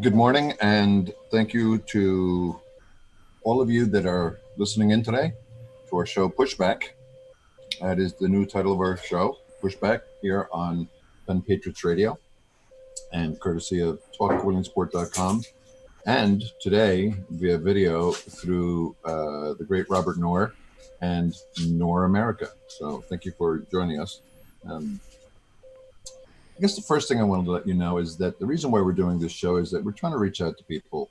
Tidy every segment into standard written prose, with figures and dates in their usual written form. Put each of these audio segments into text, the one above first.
good morning, and thank you to all of you that are listening in today to our show Pushback. That is the new title of our show, Pushback, here on Patriots Radio, and courtesy of TalkWillingSport.com. And today, via video through the great Robert Knorr and Knorr America. So thank you for joining us. I guess the first thing I wanted to let you know is that the reason why we're doing this show is that we're trying to reach out to people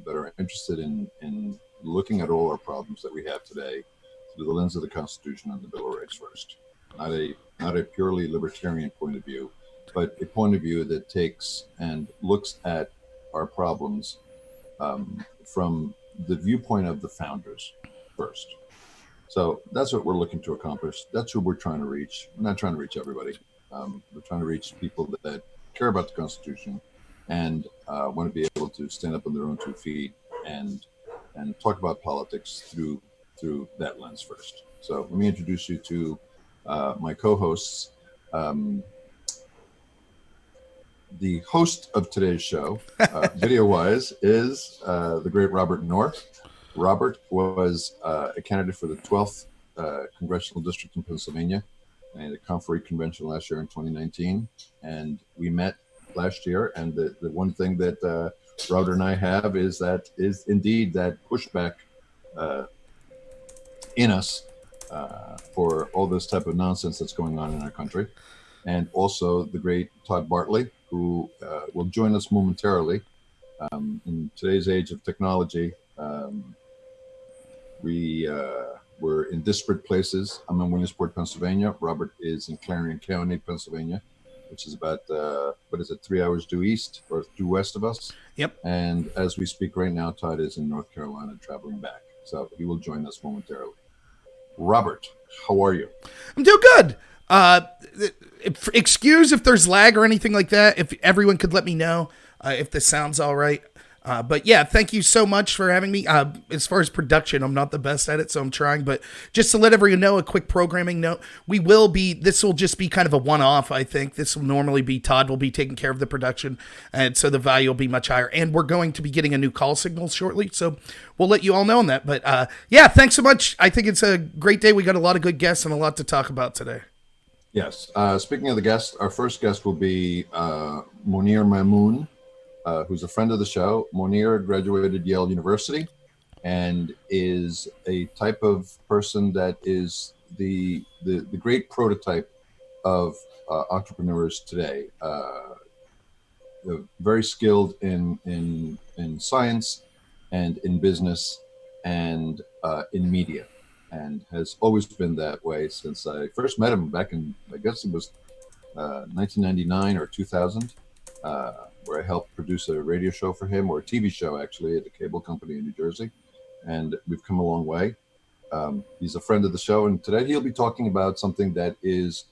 that are interested in looking at all our problems that we have today through the lens of the Constitution and the Bill of Rights first. Not a purely libertarian point of view, but a point of view that takes and looks at our problems from the viewpoint of the founders first. So that's what we're looking to accomplish. That's who we're trying to reach. We're not trying to reach everybody. We're trying to reach people that care about the Constitution and want to be able to stand up on their own 2 feet and talk about politics through that lens first. So let me introduce you to my co-hosts. The host of today's show, video-wise, is the great Robert Knorr. Robert was a candidate for the 12th Congressional District in Pennsylvania and a Conferee convention last year in 2019. And we met last year. And the one thing that Robert and I have is indeed that pushback in us for all this type of nonsense that's going on in our country. And also the great Todd Bartley, who will join us momentarily. In today's age of technology, we're in disparate places. I'm in Williamsport, Pennsylvania. Robert is in Clarion County, Pennsylvania, which is about, 3 hours due east or due west of us? Yep. And as we speak right now, Todd is in North Carolina traveling back. So he will join us momentarily. Robert, how are you? I'm doing good. Excuse if there's lag or anything like that. If everyone could let me know if this sounds all right. But yeah, thank you so much for having me. As far as production, I'm not the best at it, so I'm trying. But just to let everyone know, a quick programming note, this will just be kind of a one-off, I think. This will normally be, Todd will be taking care of the production, and so the value will be much higher. And we're going to be getting a new call signal shortly, so we'll let you all know on that. But yeah, thanks so much. I think it's a great day. We got a lot of good guests and a lot to talk about today. Yes. Speaking of the guests, our first guest will be Monir Mamoun, who's a friend of the show. Monir graduated Yale University and is a type of person that is the great prototype of entrepreneurs today. Very skilled in science and in business and in media, and has always been that way since I first met him back in, I guess it was 1999 or 2000. Where I helped produce a radio show for him, or a TV show actually, at a cable company in New Jersey. And we've come a long way. He's a friend of the show, and today he'll be talking about something that is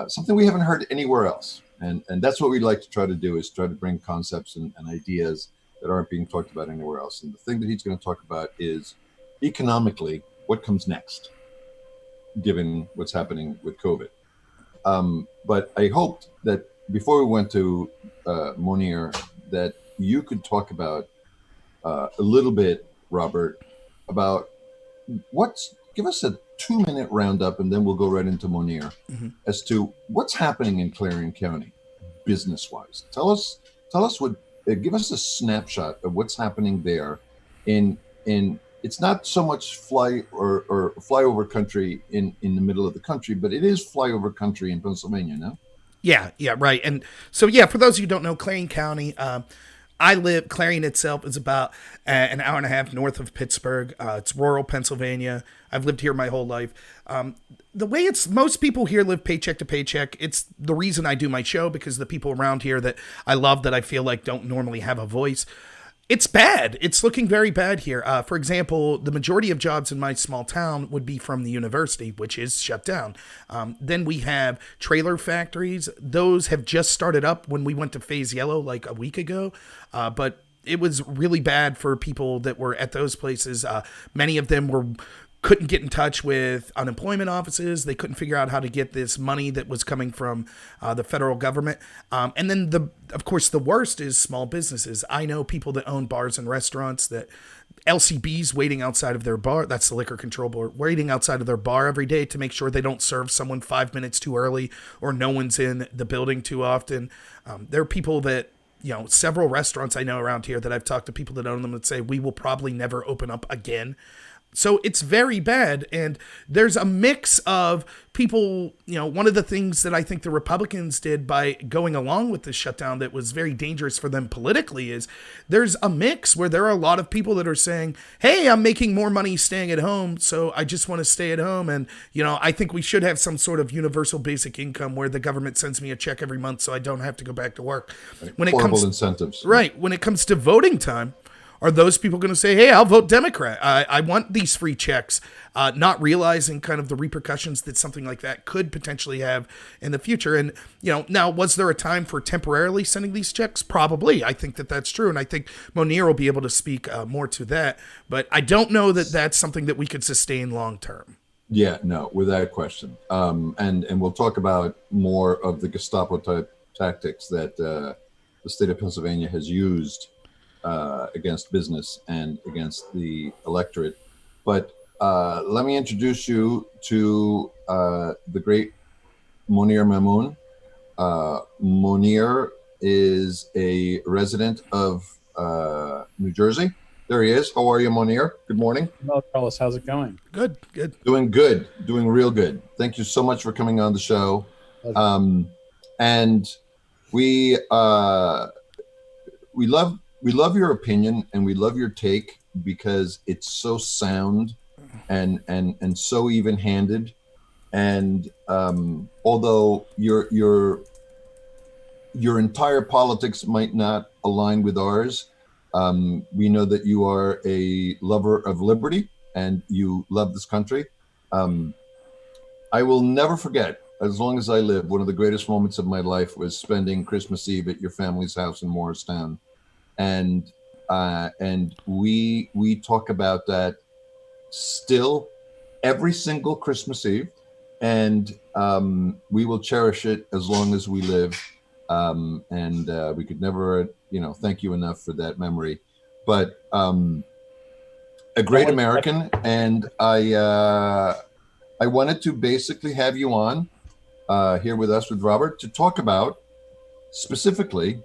something we haven't heard anywhere else. And that's what we'd like to try to do, is try to bring concepts and ideas that aren't being talked about anywhere else. And the thing that he's going to talk about is economically what comes next, given what's happening with COVID. But I hoped that before we went to Monir, that you could talk about a little bit, Robert, about give us a 2-minute roundup, and then we'll go right into Monir, as to what's happening in Clarion County business-wise. Tell us give us a snapshot of what's happening there in it's not so much flyover country in the middle of the country, but it is flyover country in Pennsylvania, no? Yeah, right. And so, for those of you who don't know, Clarion County, Clarion itself is about an hour and a half north of Pittsburgh. It's rural Pennsylvania. I've lived here my whole life. The way most people here live paycheck to paycheck. It's the reason I do my show, because the people around here that I love, that I feel like don't normally have a voice. It's bad. It's looking very bad here. For example, the majority of jobs in my small town would be from the university, which is shut down. Then we have trailer factories. Those have just started up when we went to phase yellow like a week ago. But it was really bad for people that were at those places. Many of them were couldn't get in touch with unemployment offices. They couldn't figure out how to get this money that was coming from the federal government. And then, of course, the worst is small businesses. I know people that own bars and restaurants that LCBs waiting outside of their bar. That's the liquor control board, waiting outside of their bar every day to make sure they don't serve someone 5 minutes too early or no one's in the building too often. There are people that, several restaurants I know around here that I've talked to people that own them that say we will probably never open up again. So it's very bad. And there's a mix of people, one of the things that I think the Republicans did by going along with this shutdown that was very dangerous for them politically is there's a mix where there are a lot of people that are saying, hey, I'm making more money staying at home, so I just want to stay at home. And, I think we should have some sort of universal basic income where the government sends me a check every month so I don't have to go back to work. When horrible incentives. Right. When it comes to voting time, are those people going to say, hey, I'll vote Democrat? I want these free checks, not realizing kind of the repercussions that something like that could potentially have in the future. And, now, was there a time for temporarily sending these checks? Probably. I think that that's true. And I think Monir will be able to speak more to that. But I don't know that that's something that we could sustain long term. Yeah, no, without question. And we'll talk about more of the Gestapo type tactics that the state of Pennsylvania has used against business and against the electorate. But let me introduce you to the great Monir Mamoun. Monir is a resident of New Jersey. There he is. How are you, Monir? Good morning. Hello, Carlos. How's it going? Good, good. Doing good. Doing real good. Thank you so much for coming on the show. And we love your opinion and we love your take because it's so sound and so even-handed. And although your entire politics might not align with ours, we know that you are a lover of liberty and you love this country. I will never forget, as long as I live, one of the greatest moments of my life was spending Christmas Eve at your family's house in Morristown. And we talk about that still every single Christmas Eve, and we will cherish it as long as we live. And we could never, thank you enough for that memory. But a great American, and I wanted to basically have you on here with us with Robert to talk about specifically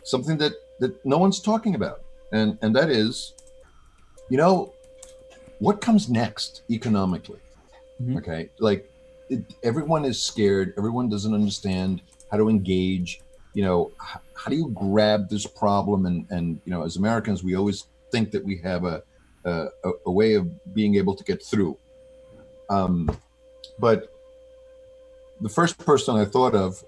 something that no one's talking about, and that is, what comes next economically. Mm-hmm. Okay, everyone is scared. Everyone doesn't understand how to engage. How do you grab this problem? And as Americans, we always think that we have a way of being able to get through. But the first person I thought of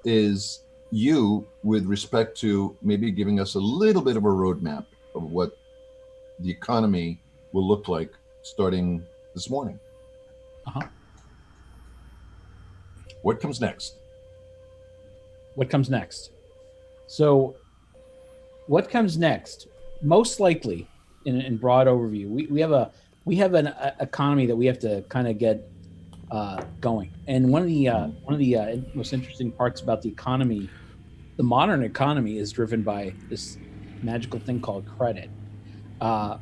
is you, with respect to maybe giving us a little bit of a roadmap of what the economy will look like starting this morning. What comes next? What comes next? So what comes next? Most likely, in broad overview, we have an economy that we have to kind of get going. And one of the most interesting parts about the economy, the modern economy, is driven by this magical thing called credit,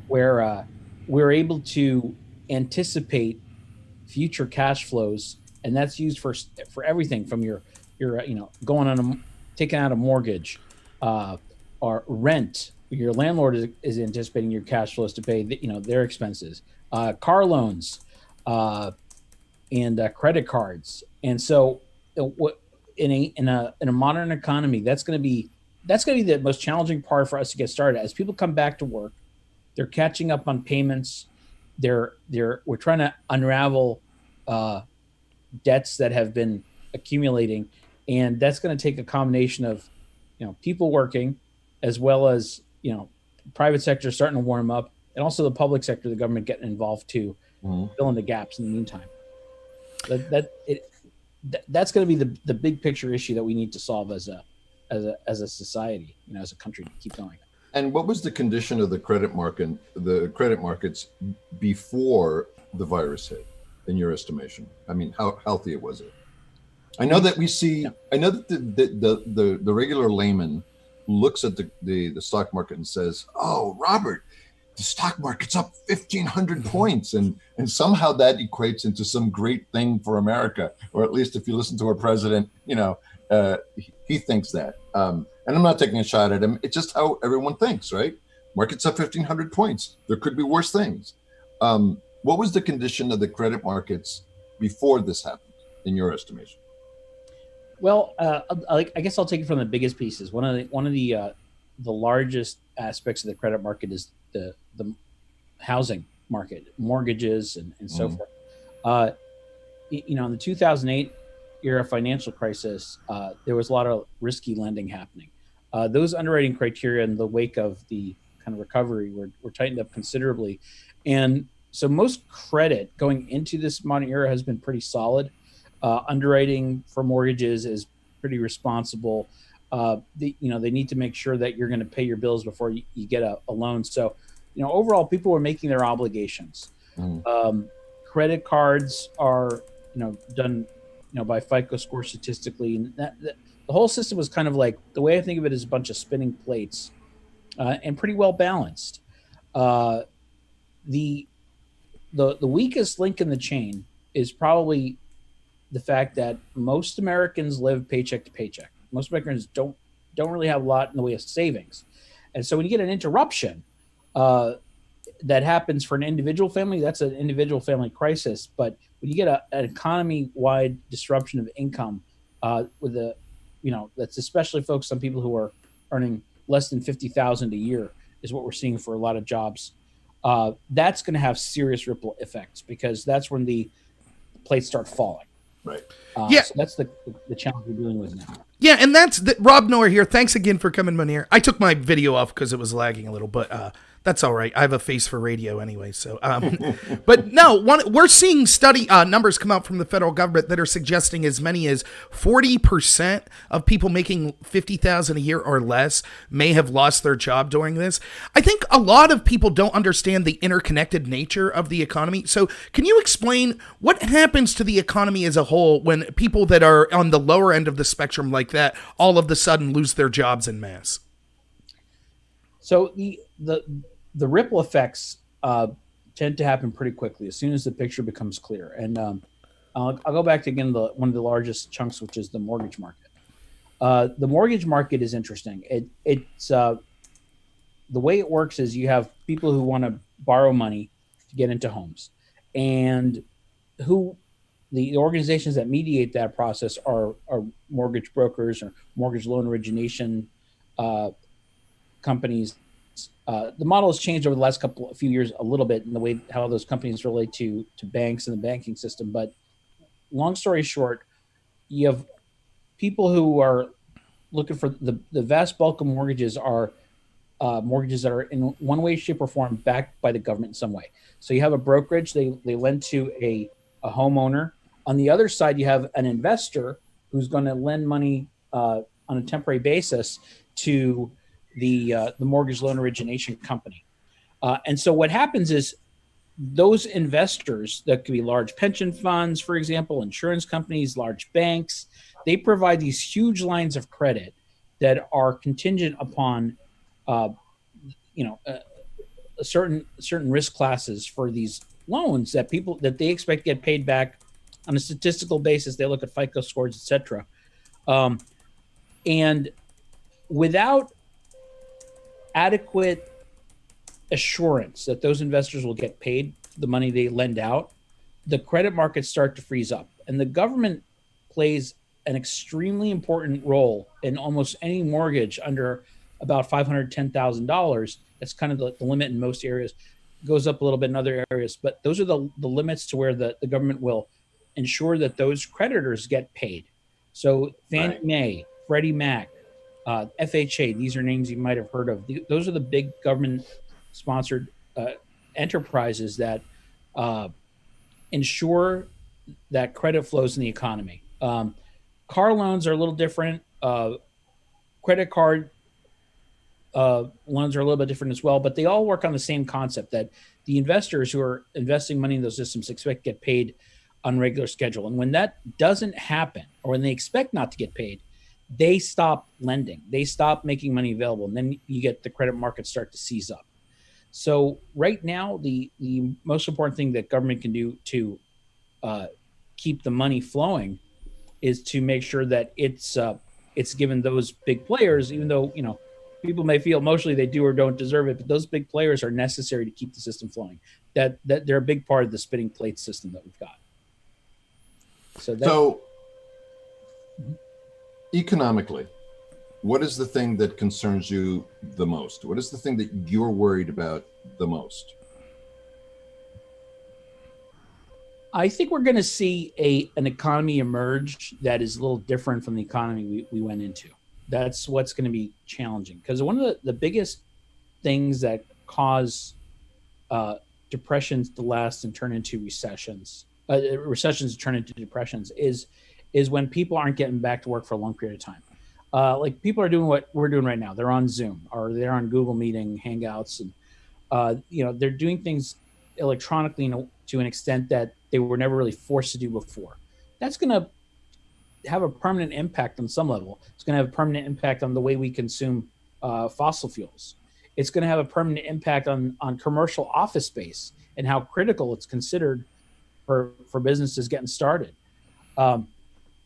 where we're able to anticipate future cash flows, and that's used for everything from your going on taking out a mortgage, or rent. Your landlord is anticipating your cash flows to pay their expenses, car loans, and credit cards. And so, in a modern economy, that's going to be the most challenging part for us to get started. As people come back to work, they're catching up on payments. We're trying to unravel debts that have been accumulating, and that's going to take a combination of people working, as well as private sector starting to warm up, and also the public sector, the government getting involved too, fill in the gaps in the meantime. That's going to be the big picture issue that we need to solve as a society, as a country, to keep going. And what was the condition of the credit markets before the virus hit, in your estimation? I mean, how healthy was it? I know that we see. I know that the regular layman looks at the stock market and says, "Oh, Robert, the stock market's up 1,500 points," and somehow that equates into some great thing for America, or at least if you listen to our president, he thinks that. And I'm not taking a shot at him. It's just how everyone thinks, right? Market's up 1,500 points. There could be worse things. What was the condition of the credit markets before this happened, in your estimation? Well, I guess I'll take it from the biggest pieces. One of the largest aspects of the credit market is the housing market, mortgages, and so forth. In the 2008 era financial crisis, there was a lot of risky lending happening. Those underwriting criteria in the wake of the kind of recovery were tightened up considerably, and so most credit going into this modern era has been pretty solid. Underwriting for mortgages is pretty responsible. They need to make sure that you're going to pay your bills before you get a loan. So, overall, people were making their obligations. Credit cards are, done, by FICO score statistically. And the whole system was kind of like, the way I think of it is a bunch of spinning plates, and pretty well balanced. The weakest link in the chain is probably the fact that most Americans live paycheck to paycheck. Most Americans don't really have a lot in the way of savings. And so when you get an interruption that happens for an individual family, that's an individual family crisis. But when you get an economy-wide disruption of income, that's especially focused on people who are earning less than $50,000 a year, is what we're seeing for a lot of jobs. That's going to have serious ripple effects, because that's when the plates start falling. Right. So that's the challenge we're dealing with now. Yeah, and that's Rob Noor here. Thanks again for coming, Monir. I took my video off because it was lagging a little, but that's all right. I have a face for radio anyway. So, but no, we're seeing study numbers come out from the federal government that are suggesting as many as 40% of people making $50,000 a year or less may have lost their job during this. I think a lot of people don't understand the interconnected nature of the economy. So, can you explain what happens to the economy as a whole when people that are on the lower end of the spectrum like that all of a sudden lose their jobs en masse? So the ripple effects tend to happen pretty quickly as soon as the picture becomes clear. And I'll go back to, again, one of the largest chunks, which is the mortgage market. The mortgage market is interesting. It's the way it works is you have people who want to borrow money to get into homes, and who the organizations that mediate that process are mortgage brokers or mortgage loan origination companies. The model has changed over the last few years a little bit in the way how those companies relate to banks and the banking system. But long story short, you have people who are looking for the vast bulk of mortgages are mortgages that are in one way, shape, or form backed by the government in some way. So you have a brokerage, they lend to a homeowner. On the other side, you have an investor who's going to lend money on a temporary basis to the mortgage loan origination company. And so what happens is those investors, that could be large pension funds, for example, insurance companies, large banks, they provide these huge lines of credit that are contingent upon certain risk classes for these loans that they expect to get paid back on a statistical basis. They look at FICO scores, et cetera. And without adequate assurance that those investors will get paid the money they lend out, the credit markets start to freeze up. And the government plays an extremely important role in almost any mortgage under about $510,000. That's kind of the limit in most areas. It goes up a little bit in other areas, but those are the limits to where the government will ensure that those creditors get paid. So Fannie Mae, Freddie Mac, FHA, these are names you might have heard of. Those are the big government-sponsored enterprises that ensure that credit flows in the economy. Car loans are a little different. Credit card loans are a little bit different as well, but they all work on the same concept, that the investors who are investing money in those systems expect to get paid on regular schedule. And when that doesn't happen, or when they expect not to get paid, they stop lending. They stop making money available. And then you get the credit markets start to seize up. So right now, the most important thing that government can do to keep the money flowing is to make sure that it's given those big players, even though, people may feel emotionally they do or don't deserve it, but those big players are necessary to keep the system flowing. That they're a big part of the spinning plate system that we've got. So economically, what is the thing that concerns you the most? What is the thing that you're worried about the most? I think we're going to see an economy emerge that is a little different from the economy we went into. That's what's going to be challenging, because one of the biggest things that cause depressions to last and turn into recessions to turn into depressions is when people aren't getting back to work for a long period of time. Like people are doing what we're doing right now. They're on Zoom or they're on Google Meeting, Hangouts, and they're doing things electronically to an extent that they were never really forced to do before. That's going to have a permanent impact on some level. It's going to have a permanent impact on the way we consume fossil fuels. It's going to have a permanent impact on commercial office space and how critical it's considered for businesses getting started.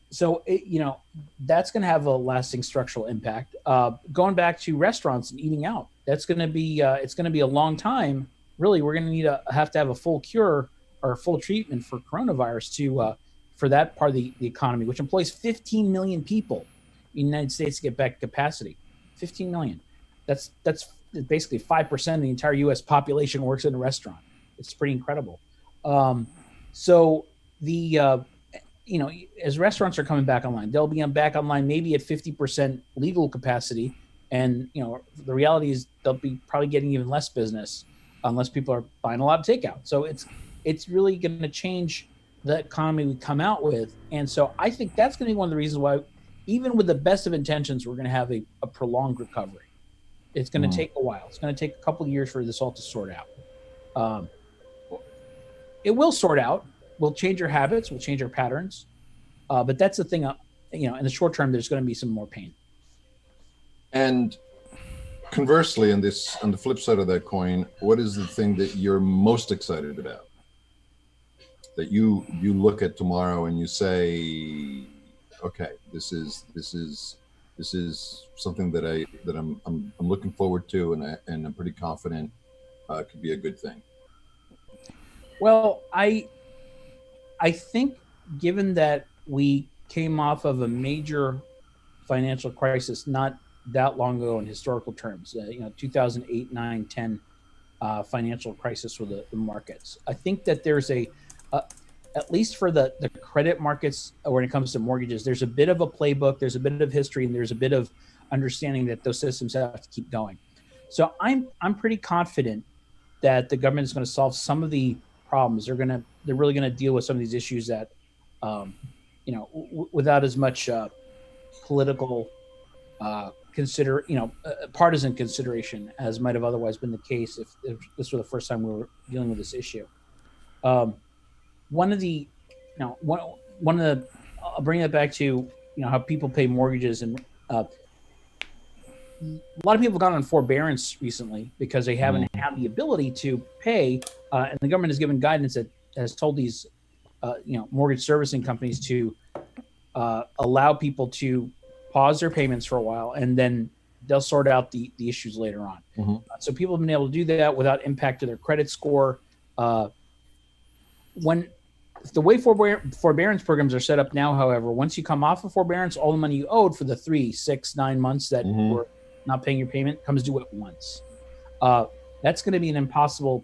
So that's going to have a lasting structural impact. Going back to restaurants and eating out, that's going to be it's going to be a long time. Really, we're going to have to have a full cure or full treatment for coronavirus for that part of the economy, which employs 15 million people in the United States to get back to capacity. 15 million. That's basically 5% of the entire U.S. population works in a restaurant. It's pretty incredible. So as restaurants are coming back online, they'll be back online maybe at 50% legal capacity. And, the reality is they'll be probably getting even less business unless people are buying a lot of takeout. So it's really going to change the economy we come out with. And so I think that's going to be one of the reasons why, even with the best of intentions, we're going to have a prolonged recovery. It's going to take a while. It's going to take a couple of years for this all to sort out. It will sort out. We'll change our habits. We'll change our patterns. But that's the thing, in the short term, there's going to be some more pain. And conversely, on the flip side of that coin, what is the thing that you're most excited about? That you look at tomorrow and you say, okay, this is something that I'm looking forward to, and I'm pretty confident could be a good thing. Well, I think, given that we came off of a major financial crisis not that long ago in historical terms, 2008, 9, 10 financial crisis with the markets. I think that there's at least for the credit markets, when it comes to mortgages, there's a bit of a playbook, there's a bit of history, and there's a bit of understanding that those systems have to keep going. So I'm pretty confident that the government is going to solve some of the problems. They're really going to deal with some of these issues that, without as much political partisan consideration as might have otherwise been the case if this were the first time we were dealing with this issue. I'll bring it back to how people pay mortgages, and a lot of people have gone on forbearance recently because they haven't had the ability to pay, and the government has given guidance that has told these mortgage servicing companies to allow people to pause their payments for a while, and then they'll sort out the issues later on. So people have been able to do that without impact to their credit score. When the way forbearance programs are set up now, however, once you come off of forbearance, all the money you owed for the 3, 6, 9 months that you were not paying your payment comes due at once. That's going to be an impossible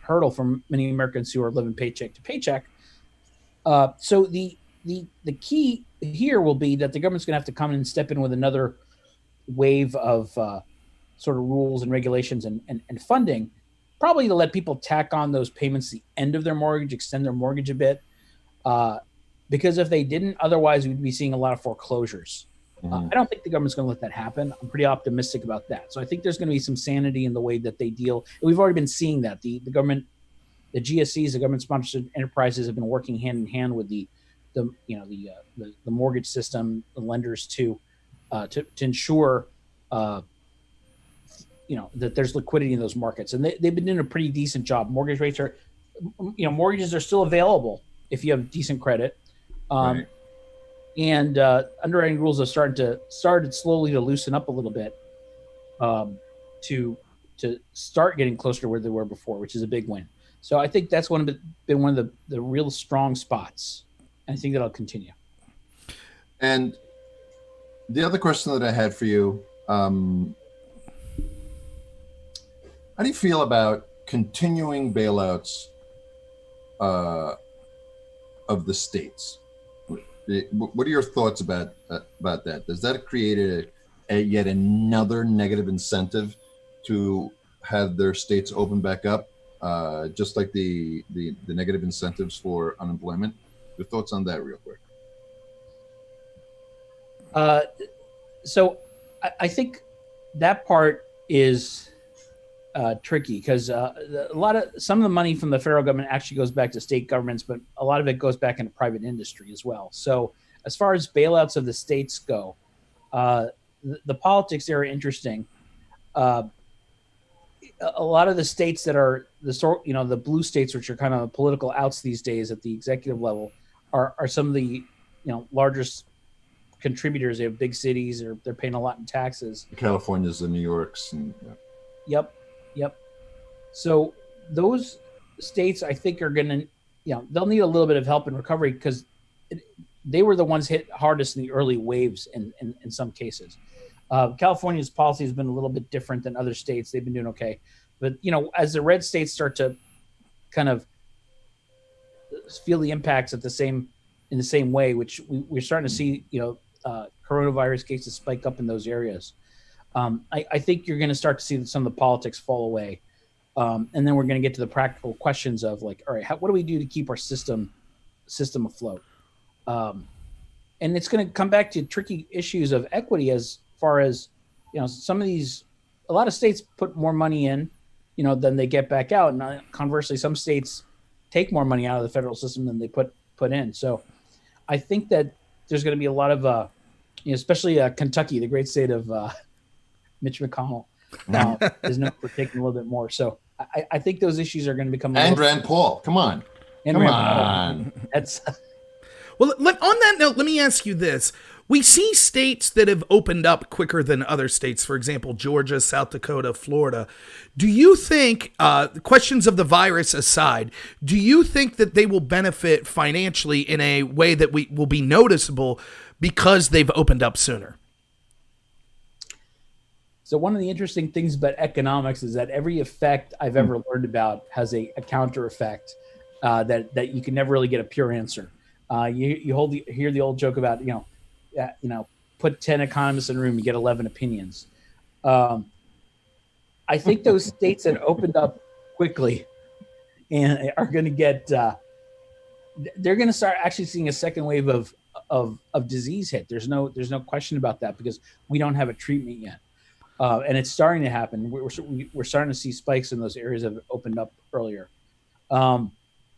hurdle for many Americans who are living paycheck to paycheck. So the key here will be that the government's going to have to come in and step in with another wave of sort of rules and regulations and funding, probably to let people tack on those payments at the end of their mortgage, extend their mortgage a bit. Because if they didn't, otherwise we'd be seeing a lot of foreclosures I don't think the government's going to let that happen. I'm pretty optimistic about that. So I think there's going to be some sanity in the way that they deal. And we've already been seeing that the government, the GSEs, the government-sponsored enterprises, have been working hand in hand with the mortgage system, the lenders to ensure that there's liquidity in those markets, and they've been doing a pretty decent job. Mortgage rates are, mortgages are still available if you have decent credit. Right. And underwriting rules have started slowly to loosen up a little bit, to start getting closer to where they were before, which is a big win. So I think that's been one of the real strong spots, and I think that'll continue. And the other question that I had for you, how do you feel about continuing bailouts of the states? What are your thoughts about that? Does that create yet another negative incentive to have their states open back up, just like the negative incentives for unemployment? Your thoughts on that, real quick. So I think that part is tricky because some of the money from the federal government actually goes back to state governments, but a lot of it goes back into private industry as well. So as far as bailouts of the states go, the politics there are interesting. A lot of the states that are the blue states, which are kind of political outs these days at the executive level, are some of the largest contributors. They have big cities, or they're paying a lot in taxes. The Californias, the New Yorks, and Yep. So those states, I think, are going to, they'll need a little bit of help in recovery because they were the ones hit hardest in the early waves in some cases. California's policy has been a little bit different than other states. They've been doing okay. But, as the red states start to kind of feel the impacts in the same way, which we're starting to see, coronavirus cases spike up in those areas. I think you're going to start to see some of the politics fall away. And then we're going to get to the practical questions of like, all right, what do we do to keep our system afloat? And it's going to come back to tricky issues of equity as far as, a lot of states put more money in, than they get back out. And conversely, some states take more money out of the federal system than they put in. So I think that there's going to be a lot of, especially Kentucky, the great state of Mitch McConnell, is known for taking a little bit more. So I think those issues are going to become. And Rand Paul, come on. That's. Well, on that note, let me ask you this. We see states that have opened up quicker than other states, for example, Georgia, South Dakota, Florida. Do you think, questions of the virus aside, do you think that they will benefit financially in a way that will be noticeable because they've opened up sooner? So one of the interesting things about economics is that every effect I've ever learned about has a counter effect that you can never really get a pure answer. You hear the old joke about, put 10 economists in a room, you get 11 opinions. I think those states that opened up quickly and are going to get, they're going to start actually seeing a second wave of disease hit. There's no question about that because we don't have a treatment yet. And it's starting to happen. We're starting to see spikes in those areas that have opened up earlier.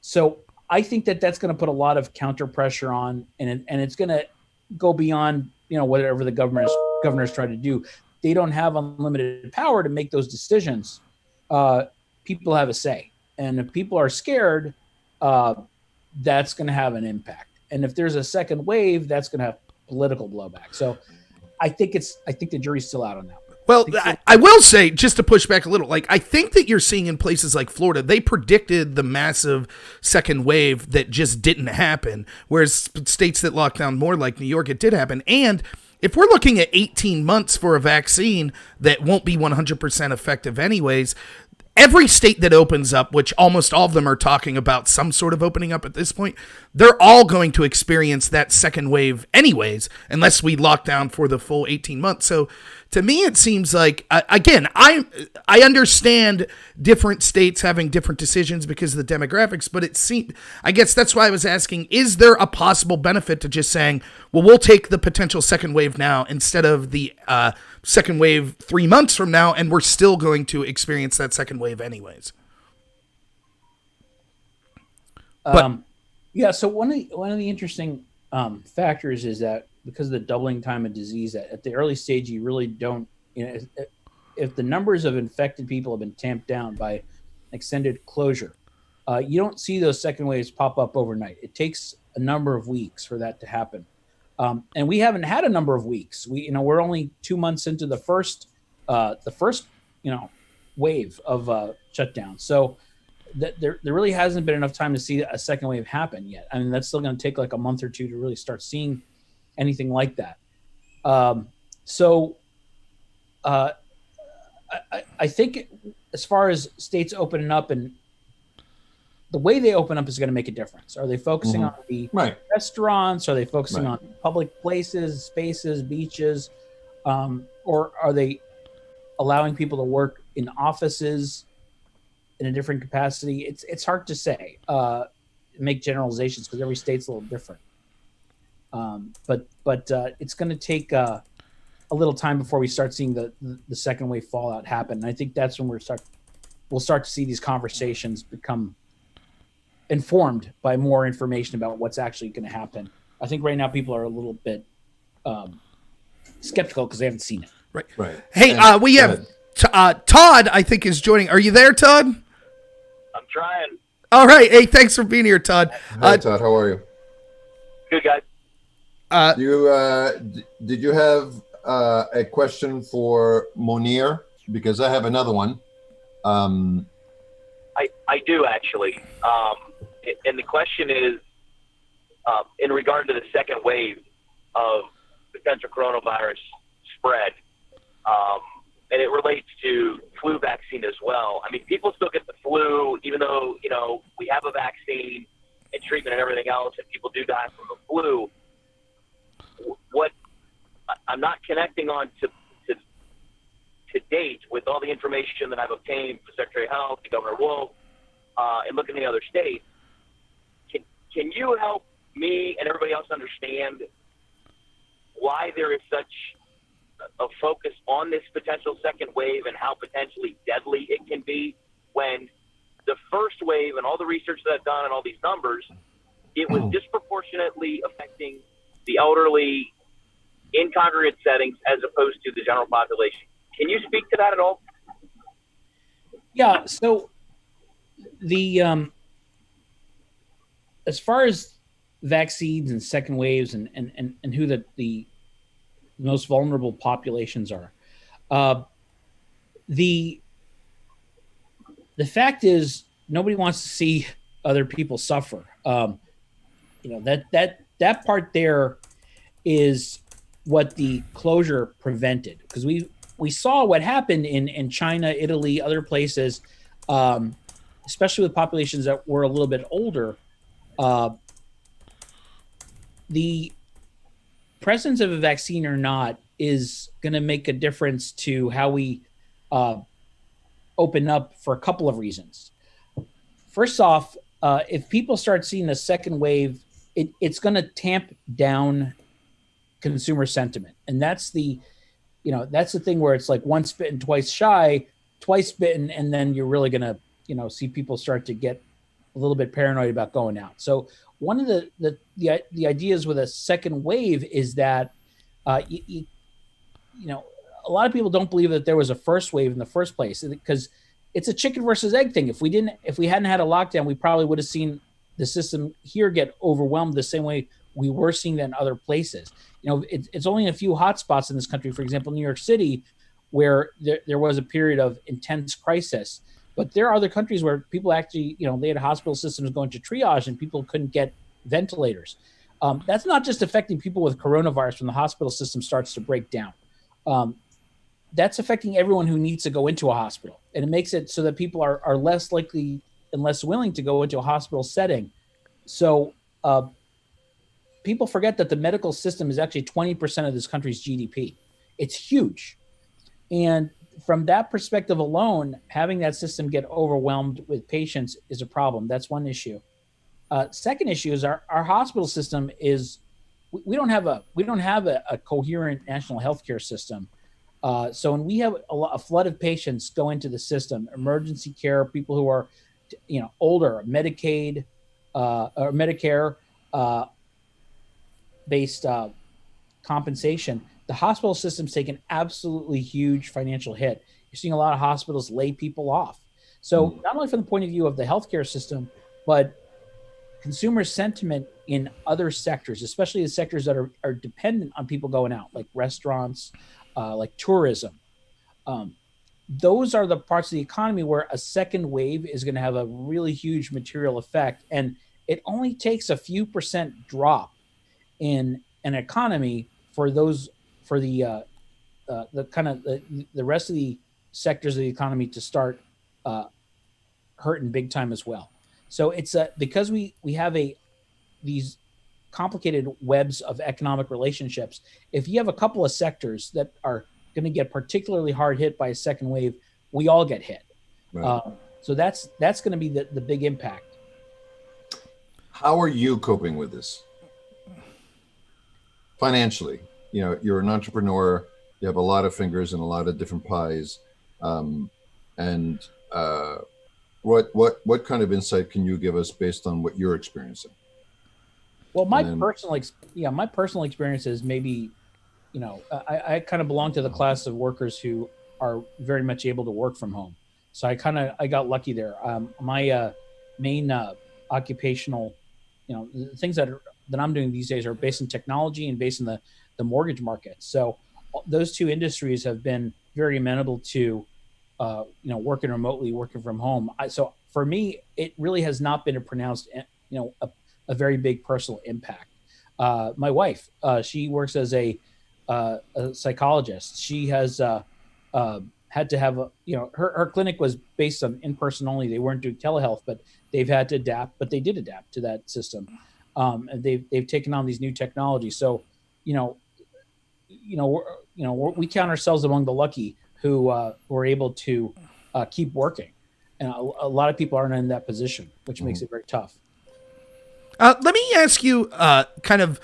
So I think that's going to put a lot of counter pressure on, and it's going to go beyond whatever the governors try to do. They don't have unlimited power to make those decisions. People have a say, and if people are scared, that's going to have an impact. And if there's a second wave, that's going to have political blowback. So I think the jury's still out on that. Well, I will say, just to push back a little, I think that you're seeing in places like Florida, they predicted the massive second wave that just didn't happen, whereas states that locked down more like New York, it did happen. And if we're looking at 18 months for a vaccine that won't be 100% effective anyways, every state that opens up, which almost all of them are talking about some sort of opening up at this point, they're all going to experience that second wave anyways, unless we lock down for the full 18 months. So to me it seems like again I understand different states having different decisions because of the demographics, but it seems, I guess that's why I was asking, is there a possible benefit to just saying, well, we'll take the potential second wave now instead of the second wave 3 months from now, and we're still going to experience that second wave anyways? But yeah, so one of the interesting factors is that because of the doubling time of disease, at the early stage, you really don't, if the numbers of infected people have been tamped down by extended closure, you don't see those second waves pop up overnight. It takes a number of weeks for that to happen. And we haven't had a number of weeks. We're only 2 months into the first wave of shutdown. So there really hasn't been enough time to see a second wave happen yet. I mean, that's still going to take like a month or two to really start seeing anything like that. I think as far as states opening up, and the way they open up is going to make a difference. Are they focusing on the restaurants? Are they focusing on public places, spaces, beaches? Or are they allowing people to work in offices in a different capacity? It's hard to say, make generalizations because every state's a little different. But it's going to take a little time before we start seeing the second wave fallout happen. And I think that's when we'll start to see these conversations become informed by more information about what's actually going to happen. I think right now people are a little bit skeptical because they haven't seen it. Right. Hey, we have Todd, I think, is joining. Are you there, Todd? I'm trying. All right. Hey, thanks for being here, Todd. Hi, Todd. How are you? Good, guys. Did you have a question for Monir? Because I have another one. I do, actually. And the question is, in regard to the second wave of potential coronavirus spread, and it relates to flu vaccine as well. I mean, people still get the flu, even though, we have a vaccine and treatment and everything else, and people do die from the flu. What I'm not connecting on to date with all the information that I've obtained from Secretary of Health, Governor Wolf, and looking at the other states, can you help me and everybody else understand why there is such a focus on this potential second wave and how potentially deadly it can be, when the first wave and all the research that I've done and all these numbers, it was disproportionately affecting the elderly in congregate settings as opposed to the general population. Can you speak to that at all? Yeah. So the as far as vaccines and second waves and who the most vulnerable populations are, the fact is nobody wants to see other people suffer. That part there is what the closure prevented, because we saw what happened in China, Italy, other places, especially with populations that were a little bit older. The presence of a vaccine or not is going to make a difference to how we open up for a couple of reasons. First off, if people start seeing a second wave, it's going to tamp down consumer sentiment. And that's the thing where it's like once bitten, twice shy, twice bitten, and then you're really going to, see people start to get a little bit paranoid about going out. So one of the ideas with a second wave is that, a lot of people don't believe that there was a first wave in the first place, because it's a chicken versus egg thing. If we hadn't had a lockdown, we probably would have seen the system here get overwhelmed the same way we were seeing that in other places. It's only a few hotspots in this country, for example, New York City, where there was a period of intense crisis. But there are other countries where people actually, they had hospital systems going to triage and people couldn't get ventilators. That's not just affecting people with coronavirus when the hospital system starts to break down. That's affecting everyone who needs to go into a hospital. And it makes it so that people are less likely and less willing to go into a hospital setting. So people forget that the medical system is actually 20% of this country's GDP. It's huge. And from that perspective alone, having that system get overwhelmed with patients is a problem. That's one issue. Second issue is our hospital system is we don't have a coherent national healthcare system. So when we have a flood of patients go into the system, emergency care, people who are, older, Medicaid or Medicare based compensation, the hospital system's taken absolutely huge financial hit. You're seeing a lot of hospitals lay people off. So not only from the point of view of the healthcare system, but consumer sentiment in other sectors, especially the sectors that are dependent on people going out, like restaurants, like tourism. Those are the parts of the economy where a second wave is going to have a really huge material effect. And it only takes a few percent drop in an economy for the kind of the rest of the sectors of the economy to start hurting big time as well. So it's because we have these complicated webs of economic relationships. If you have a couple of sectors that are going to get particularly hard hit by a second wave, we all get hit. Right. So that's going to be the big impact. How are you coping with this financially? You're an entrepreneur. You have a lot of fingers in a lot of different pies, and what kind of insight can you give us based on what you're experiencing? Well, my personal experience is maybe, I kind of belong to the class of workers who are very much able to work from home. So I got lucky there. My main occupational, the things that I'm doing these days are based in technology and based in the mortgage market. So those two industries have been very amenable to, working remotely, working from home. So for me, it really has not been a pronounced, a very big personal impact. My wife, she works as a psychologist. She has had to have her clinic was based on in-person only. They weren't doing telehealth, but they've had to adapt. But they did adapt to that system, and they've taken on these new technologies. So, we count ourselves among the lucky who are able to keep working, and a lot of people aren't in that position, which makes it very tough. Let me ask you, kind of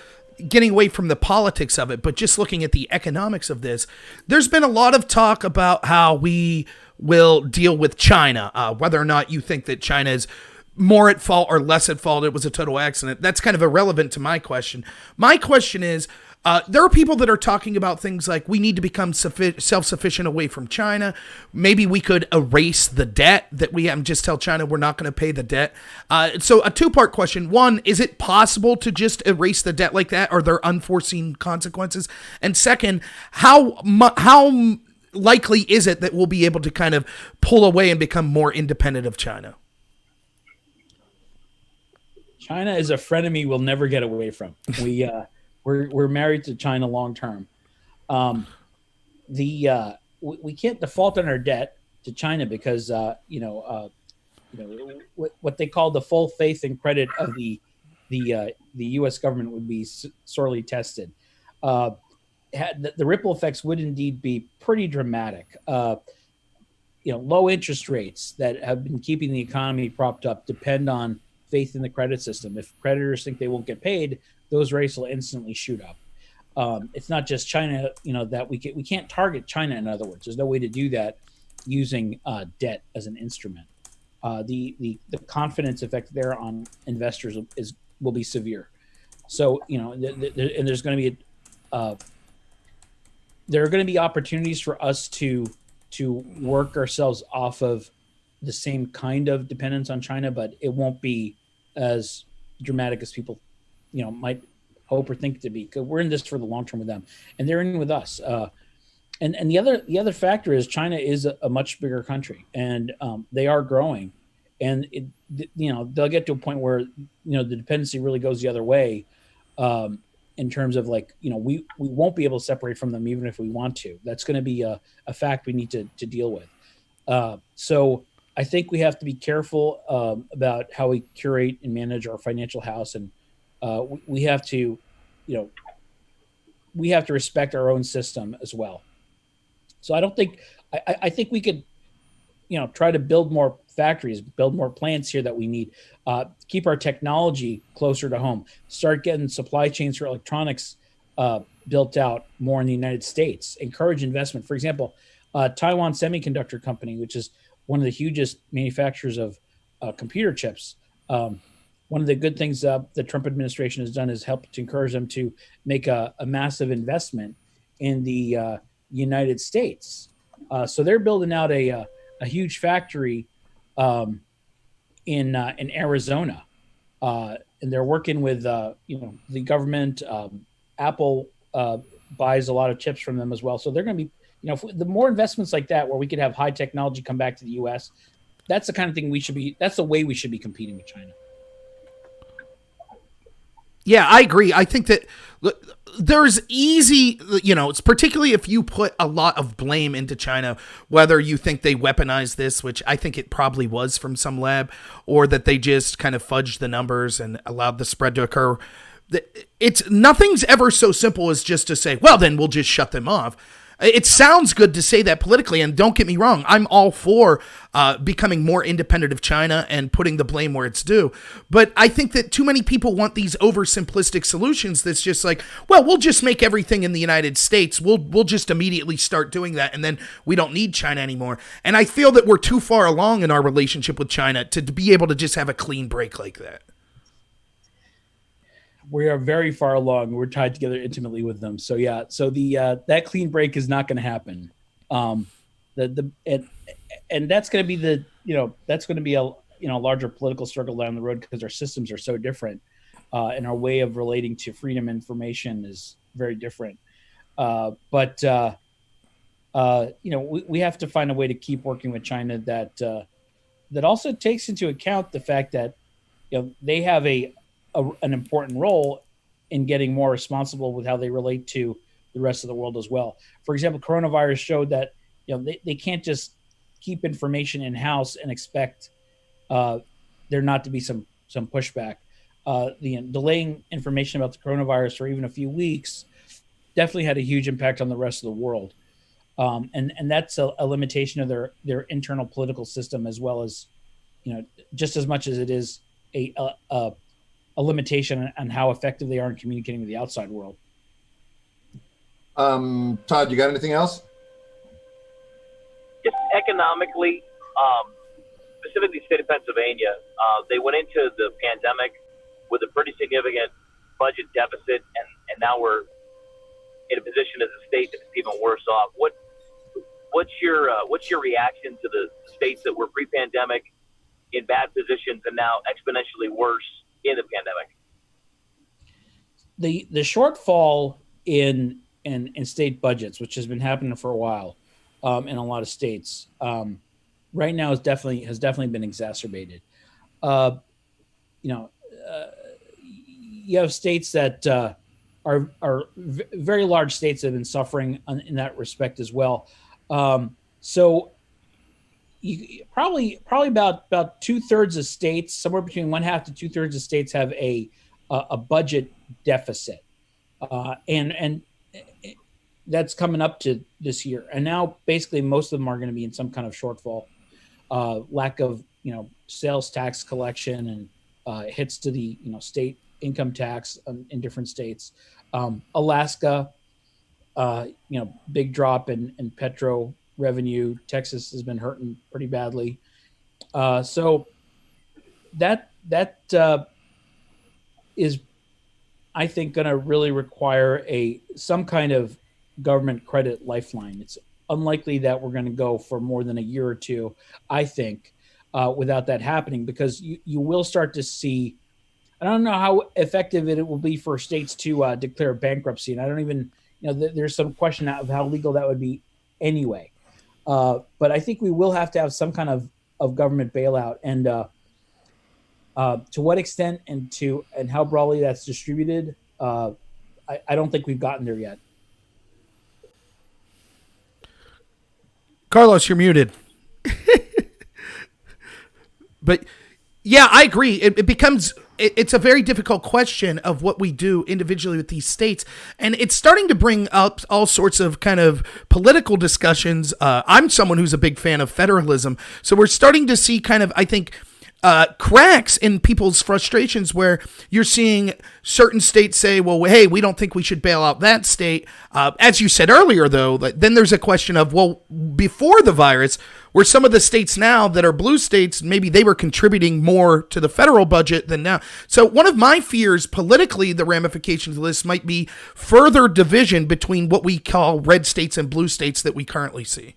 getting away from the politics of it, but just looking at the economics of this, there's been a lot of talk about how we will deal with China, whether or not you think that China is more at fault or less at fault. It was a total accident. That's kind of irrelevant to my question. My question is, there are people that are talking about things like we need to become self-sufficient away from China. Maybe we could erase the debt that we have and just tell China we're not going to pay the debt. So a two-part question. One, is it possible to just erase the debt like that? Are there unforeseen consequences? And second, how likely is it that we'll be able to kind of pull away and become more independent of China? China is a frenemy we'll never get away from. We're married to China long term. We can't default on our debt to China because what they call the full faith and credit of the U.S. government would be sorely tested. The ripple effects would indeed be pretty dramatic. Low interest rates that have been keeping the economy propped up depend on faith in the credit system. If creditors think they won't get paid, those rates will instantly shoot up. It's not just China, that we can't target China. In other words, there's no way to do that using debt as an instrument. The confidence effect there on investors will be severe. So and there's going to be there are going to be opportunities for us to work ourselves off of the same kind of dependence on China, but it won't be as dramatic as people might hope or think it to be, because we're in this for the long term with them and they're in with us. And the other factor is China is a much bigger country, and they are growing, and they'll get to a point where the dependency really goes the other way, in terms of we won't be able to separate from them even if we want to. That's going to be a fact we need to deal with. So I think we have to be careful about how we curate and manage our financial house, and we have to respect our own system as well. So I don't think I think we could, try to build more factories, build more plants here that we need, keep our technology closer to home, start getting supply chains for electronics built out more in the United States, encourage investment. For example, Taiwan Semiconductor Company, which is one of the hugest manufacturers of computer chips. One of the good things the Trump administration has done is help to encourage them to make a massive investment in the United States. So they're building out a huge factory in Arizona, and they're working with the government. Apple buys a lot of chips from them as well. So they're going to be, the more investments like that, where we could have high technology come back to the U.S. That's the kind of thing we should be. That's the way we should be competing with China. Yeah, I agree. I think that there's easy, it's particularly if you put a lot of blame into China, whether you think they weaponized this, which I think it probably was from some lab, or that they just kind of fudged the numbers and allowed the spread to occur. It's nothing's ever so simple as just to say, well, then we'll just shut them off. It sounds good to say that politically, and don't get me wrong, I'm all for becoming more independent of China and putting the blame where it's due. But I think that too many people want these oversimplistic solutions that's just like, well, we'll just make everything in the United States. We'll just immediately start doing that, and then we don't need China anymore. And I feel that we're too far along in our relationship with China to be able to just have a clean break like that. We are very far along. We're tied together intimately with them. So yeah. So the that clean break is not going to happen. And that's going to be that's going to be a larger political struggle down the road, because our systems are so different, and our way of relating to freedom of information is very different. But we have to find a way to keep working with China that also takes into account the fact that they have an important role in getting more responsible with how they relate to the rest of the world as well. For example, coronavirus showed that they can't just keep information in house and expect there not to be some pushback. Delaying information about the coronavirus for even a few weeks definitely had a huge impact on the rest of the world, and that's a limitation of their internal political system, as well as just as much as it is a limitation on how effective they are in communicating with the outside world. Todd, you got anything else? Just economically, specifically the state of Pennsylvania, they went into the pandemic with a pretty significant budget deficit, and now we're in a position as a state that's even worse off. What's your reaction to the states that were pre-pandemic in bad positions and now exponentially worse in the pandemic? The shortfall in state budgets, which has been happening for a while in a lot of states, right now has definitely been exacerbated. You have states that are very large states that have been suffering in that respect as well. So probably about 2/3 of states, somewhere between 1/2 to 2/3 of states, have a budget deficit, and that's coming up to this year. And now basically most of them are going to be in some kind of shortfall, lack of sales tax collection, and hits to the state income tax in different states. Alaska, big drop in petro revenue. Texas has been hurting pretty badly. So that is, I think, going to really require some kind of government credit lifeline. It's unlikely that we're going to go for more than a year or two, I think, without that happening, because you will start to see. I don't know how effective it will be for states to declare bankruptcy, and I don't even, there's some question of how legal that would be anyway. But I think we will have to have some kind of government bailout, and to what extent and how broadly that's distributed, I don't think we've gotten there yet. Carlos, you're muted. But Yeah, I agree. It becomes it's a very difficult question of what we do individually with these states, and it's starting to bring up all sorts of kind of political discussions. I'm someone who's a big fan of federalism, so we're starting to see kind of, I think, cracks in people's frustrations where you're seeing certain states say, well, hey, we don't think we should bail out that state. As you said earlier, though, then there's a question of, well, before the virus, were some of the states now that are blue states, maybe they were contributing more to the federal budget than now. So one of my fears politically, the ramifications of this might be further division between what we call red states and blue states that we currently see.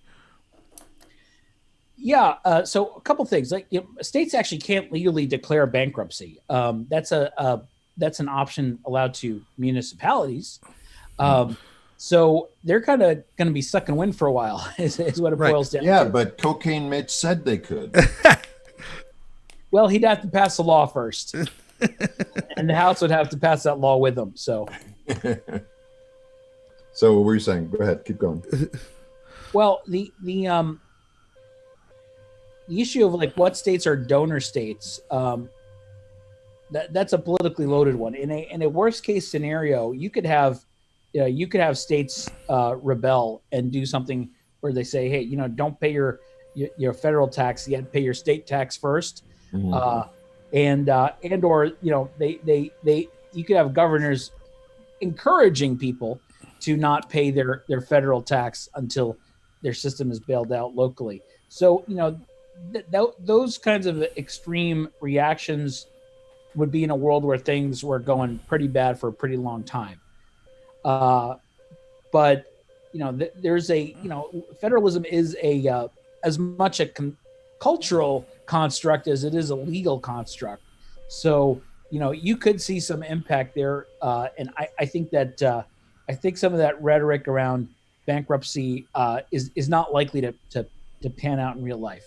Yeah. So a couple things, like, states actually can't legally declare bankruptcy. That's an option allowed to municipalities. So they're kind of going to be sucking wind for a while, is what it boils down to. Yeah, but Cocaine Mitch said they could. Well, he'd have to pass the law first, and the House would have to pass that law with him. So, So what were you saying? Go ahead, keep going. well, the issue of like what states are donor states, that's a politically loaded one. In a worst case scenario, you could have states rebel and do something where they say, hey, don't pay your federal tax yet, pay your state tax first. Mm-hmm. And or they you could have governors encouraging people to not pay their federal tax until their system is bailed out locally. So those kinds of extreme reactions would be in a world where things were going pretty bad for a pretty long time. But there's federalism is as much a cultural construct as it is a legal construct. So you could see some impact there, and I think that some of that rhetoric around bankruptcy is not likely to pan out in real life.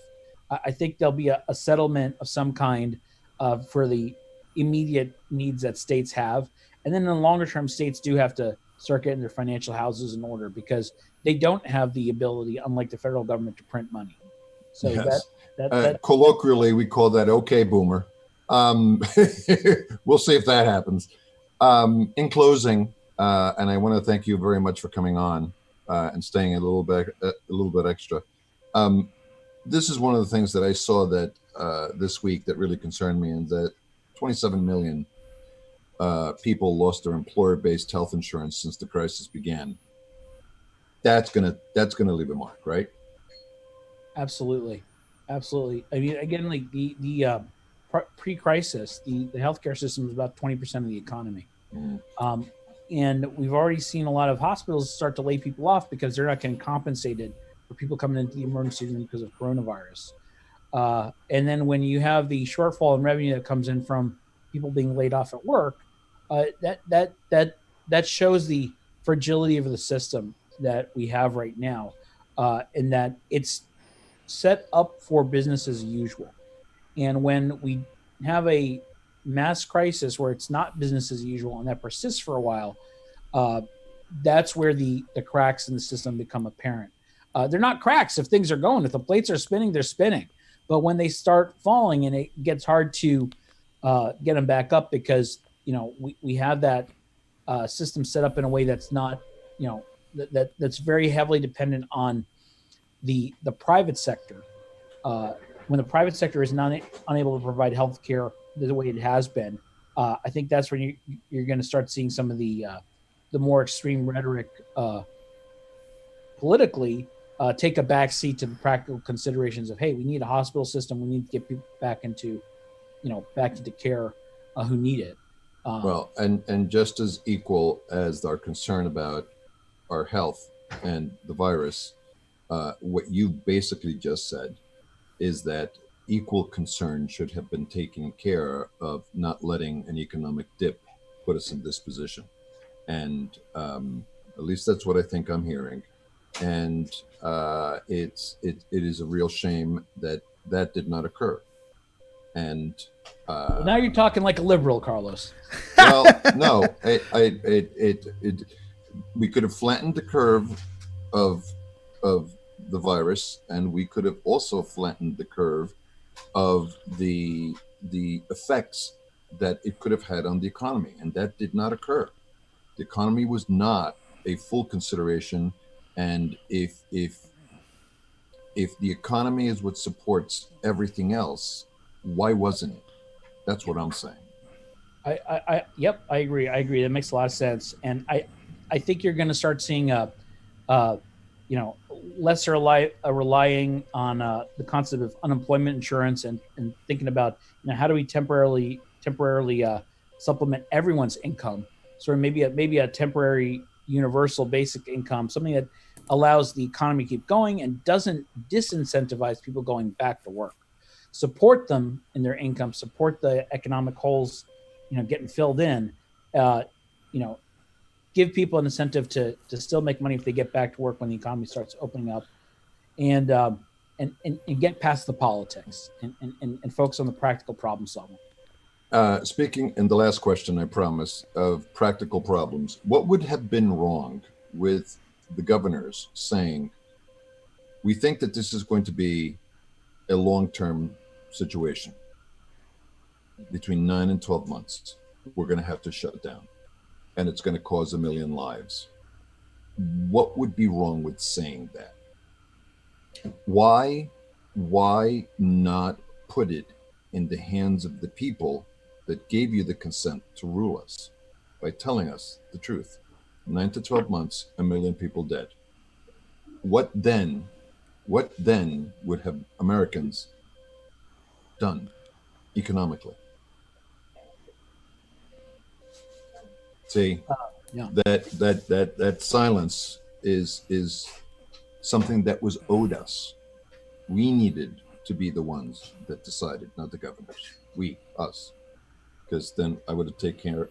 I think there'll be a settlement of some kind for the immediate needs that states have, and then in the longer term, states do have to start getting their financial houses in order because they don't have the ability, unlike the federal government, to print money. So yes. that colloquially, we call that "okay, boomer." We'll see if that happens. In closing, and I want to thank you very much for coming on and staying a little bit extra. This is one of the things that I saw that this week that really concerned me, and that 27 million people lost their employer-based health insurance since the crisis began. That's gonna leave a mark, right? Absolutely. I mean, again, like the pre-crisis, the healthcare system was about 20% of the economy, and we've already seen a lot of hospitals start to lay people off because they're not getting compensated for people coming into the emergency room because of coronavirus. And then when you have the shortfall in revenue that comes in from people being laid off at work, that shows the fragility of the system that we have right now, and that it's set up for business as usual. And when we have a mass crisis where it's not business as usual and that persists for a while, that's where the cracks in the system become apparent. They're not cracks if things are going. If the plates are spinning, they're spinning. But when they start falling, and it gets hard to get them back up because we have that system set up in a way that's not that's very heavily dependent on the private sector. When the private sector is unable to provide health care the way it has been, I think that's when you're going to start seeing some of the more extreme rhetoric politically take a back seat to the practical considerations of, hey, we need a hospital system. We need to get people back into care who need it. Well, and just as equal as our concern about our health and the virus, what you basically just said is that equal concern should have been taken care of not letting an economic dip put us in this position. And at least that's what I think I'm hearing. And it is a real shame that did not occur. And now you're talking like a liberal, Carlos. Well, no, we could have flattened the curve of the virus, and we could have also flattened the curve of the effects that it could have had on the economy, and that did not occur. The economy was not a full consideration, and if the economy is what supports everything else, why wasn't it? That's what I'm saying. Yep, I agree. That makes a lot of sense, and I think you're going to start seeing you know, relying on the concept of unemployment insurance and thinking about, you know, how do we temporarily supplement everyone's income, sort of maybe a temporary universal basic income, something that allows the economy to keep going and doesn't disincentivize people going back to work, support them in their income, support the economic holes, you know, getting filled in, you know, give people an incentive to still make money if they get back to work when the economy starts opening up, and get past the politics and focus on the practical problem solving. Speaking in the last question, I promise, of practical problems, what would have been wrong with the governors saying, we think that this is going to be a long-term situation, between 9 and 12 months, we're going to have to shut down, and it's going to cause 1 million lives? What would be wrong with saying that? Why not put it in the hands of the people that gave you the consent to rule us by telling us the truth? 9 to 12 months, 1 million people dead. What then would have Americans done economically? See, Yeah. that silence is something that was owed us. We needed to be the ones that decided, not the governors. Us. Because then I would have taken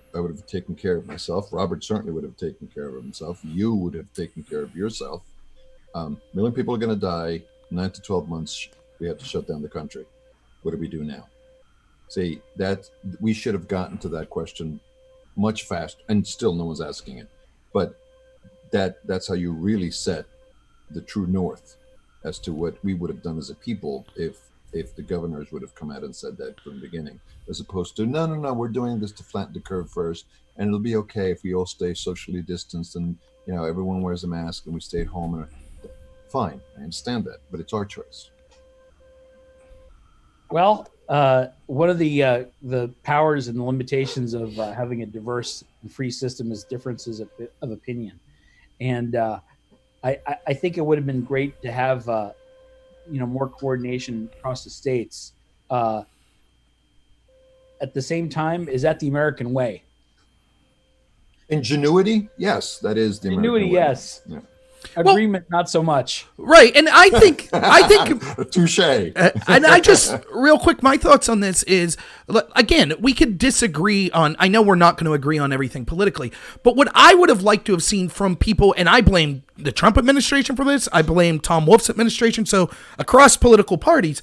care of myself. Robert certainly would have taken care of himself. You would have taken care of yourself. 1 million people are going to die. 9 to 12 months, we have to shut down the country. What do we do now? See, that we should have gotten to that question much faster, and still no one's asking it. But that's how you really set the true north as to what we would have done as a people if the governors would have come out and said that from the beginning, as opposed to no, we're doing this to flatten the curve first, and it'll be okay if we all stay socially distanced and, you know, everyone wears a mask and we stay at home. And fine, I understand that, but it's our choice. Well, one of the powers and the limitations of having a diverse and free system is differences of opinion, and I think it would have been great to have you know, more coordination across the states. At the same time, is that the American way? Ingenuity, yes, that is the Ingenuity, American way. yes. Yeah. Agreement, not so much. Right, and I think touche. And I just, real quick, my thoughts on this is, again, we could disagree on, I know we're not going to agree on everything politically, but what I would have liked to have seen from people, and I blame the Trump administration for this, I blame Tom Wolf's administration, so across political parties,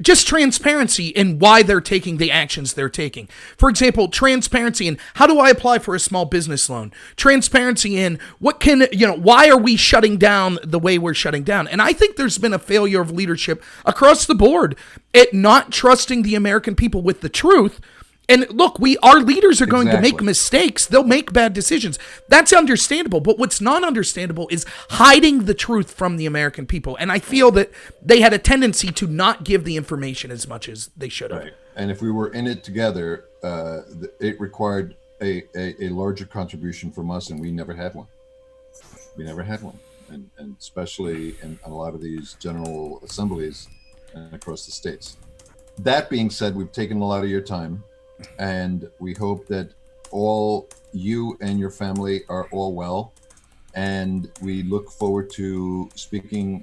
just transparency in why they're taking the actions they're taking. For example, transparency in how do I apply for a small business loan? Transparency in why are we shutting down the way we're shutting down? And I think there's been a failure of leadership across the board at not trusting the American people with the truth. And look, our leaders are going to make mistakes. They'll make bad decisions. That's understandable. But what's not understandable is hiding the truth from the American people. And I feel that they had a tendency to not give the information as much as they should have. Right. And if we were in it together, it required a larger contribution from us, and we never had one. And especially in a lot of these general assemblies across the states. That being said, we've taken a lot of your time. And we hope that all you and your family are all well. And we look forward to speaking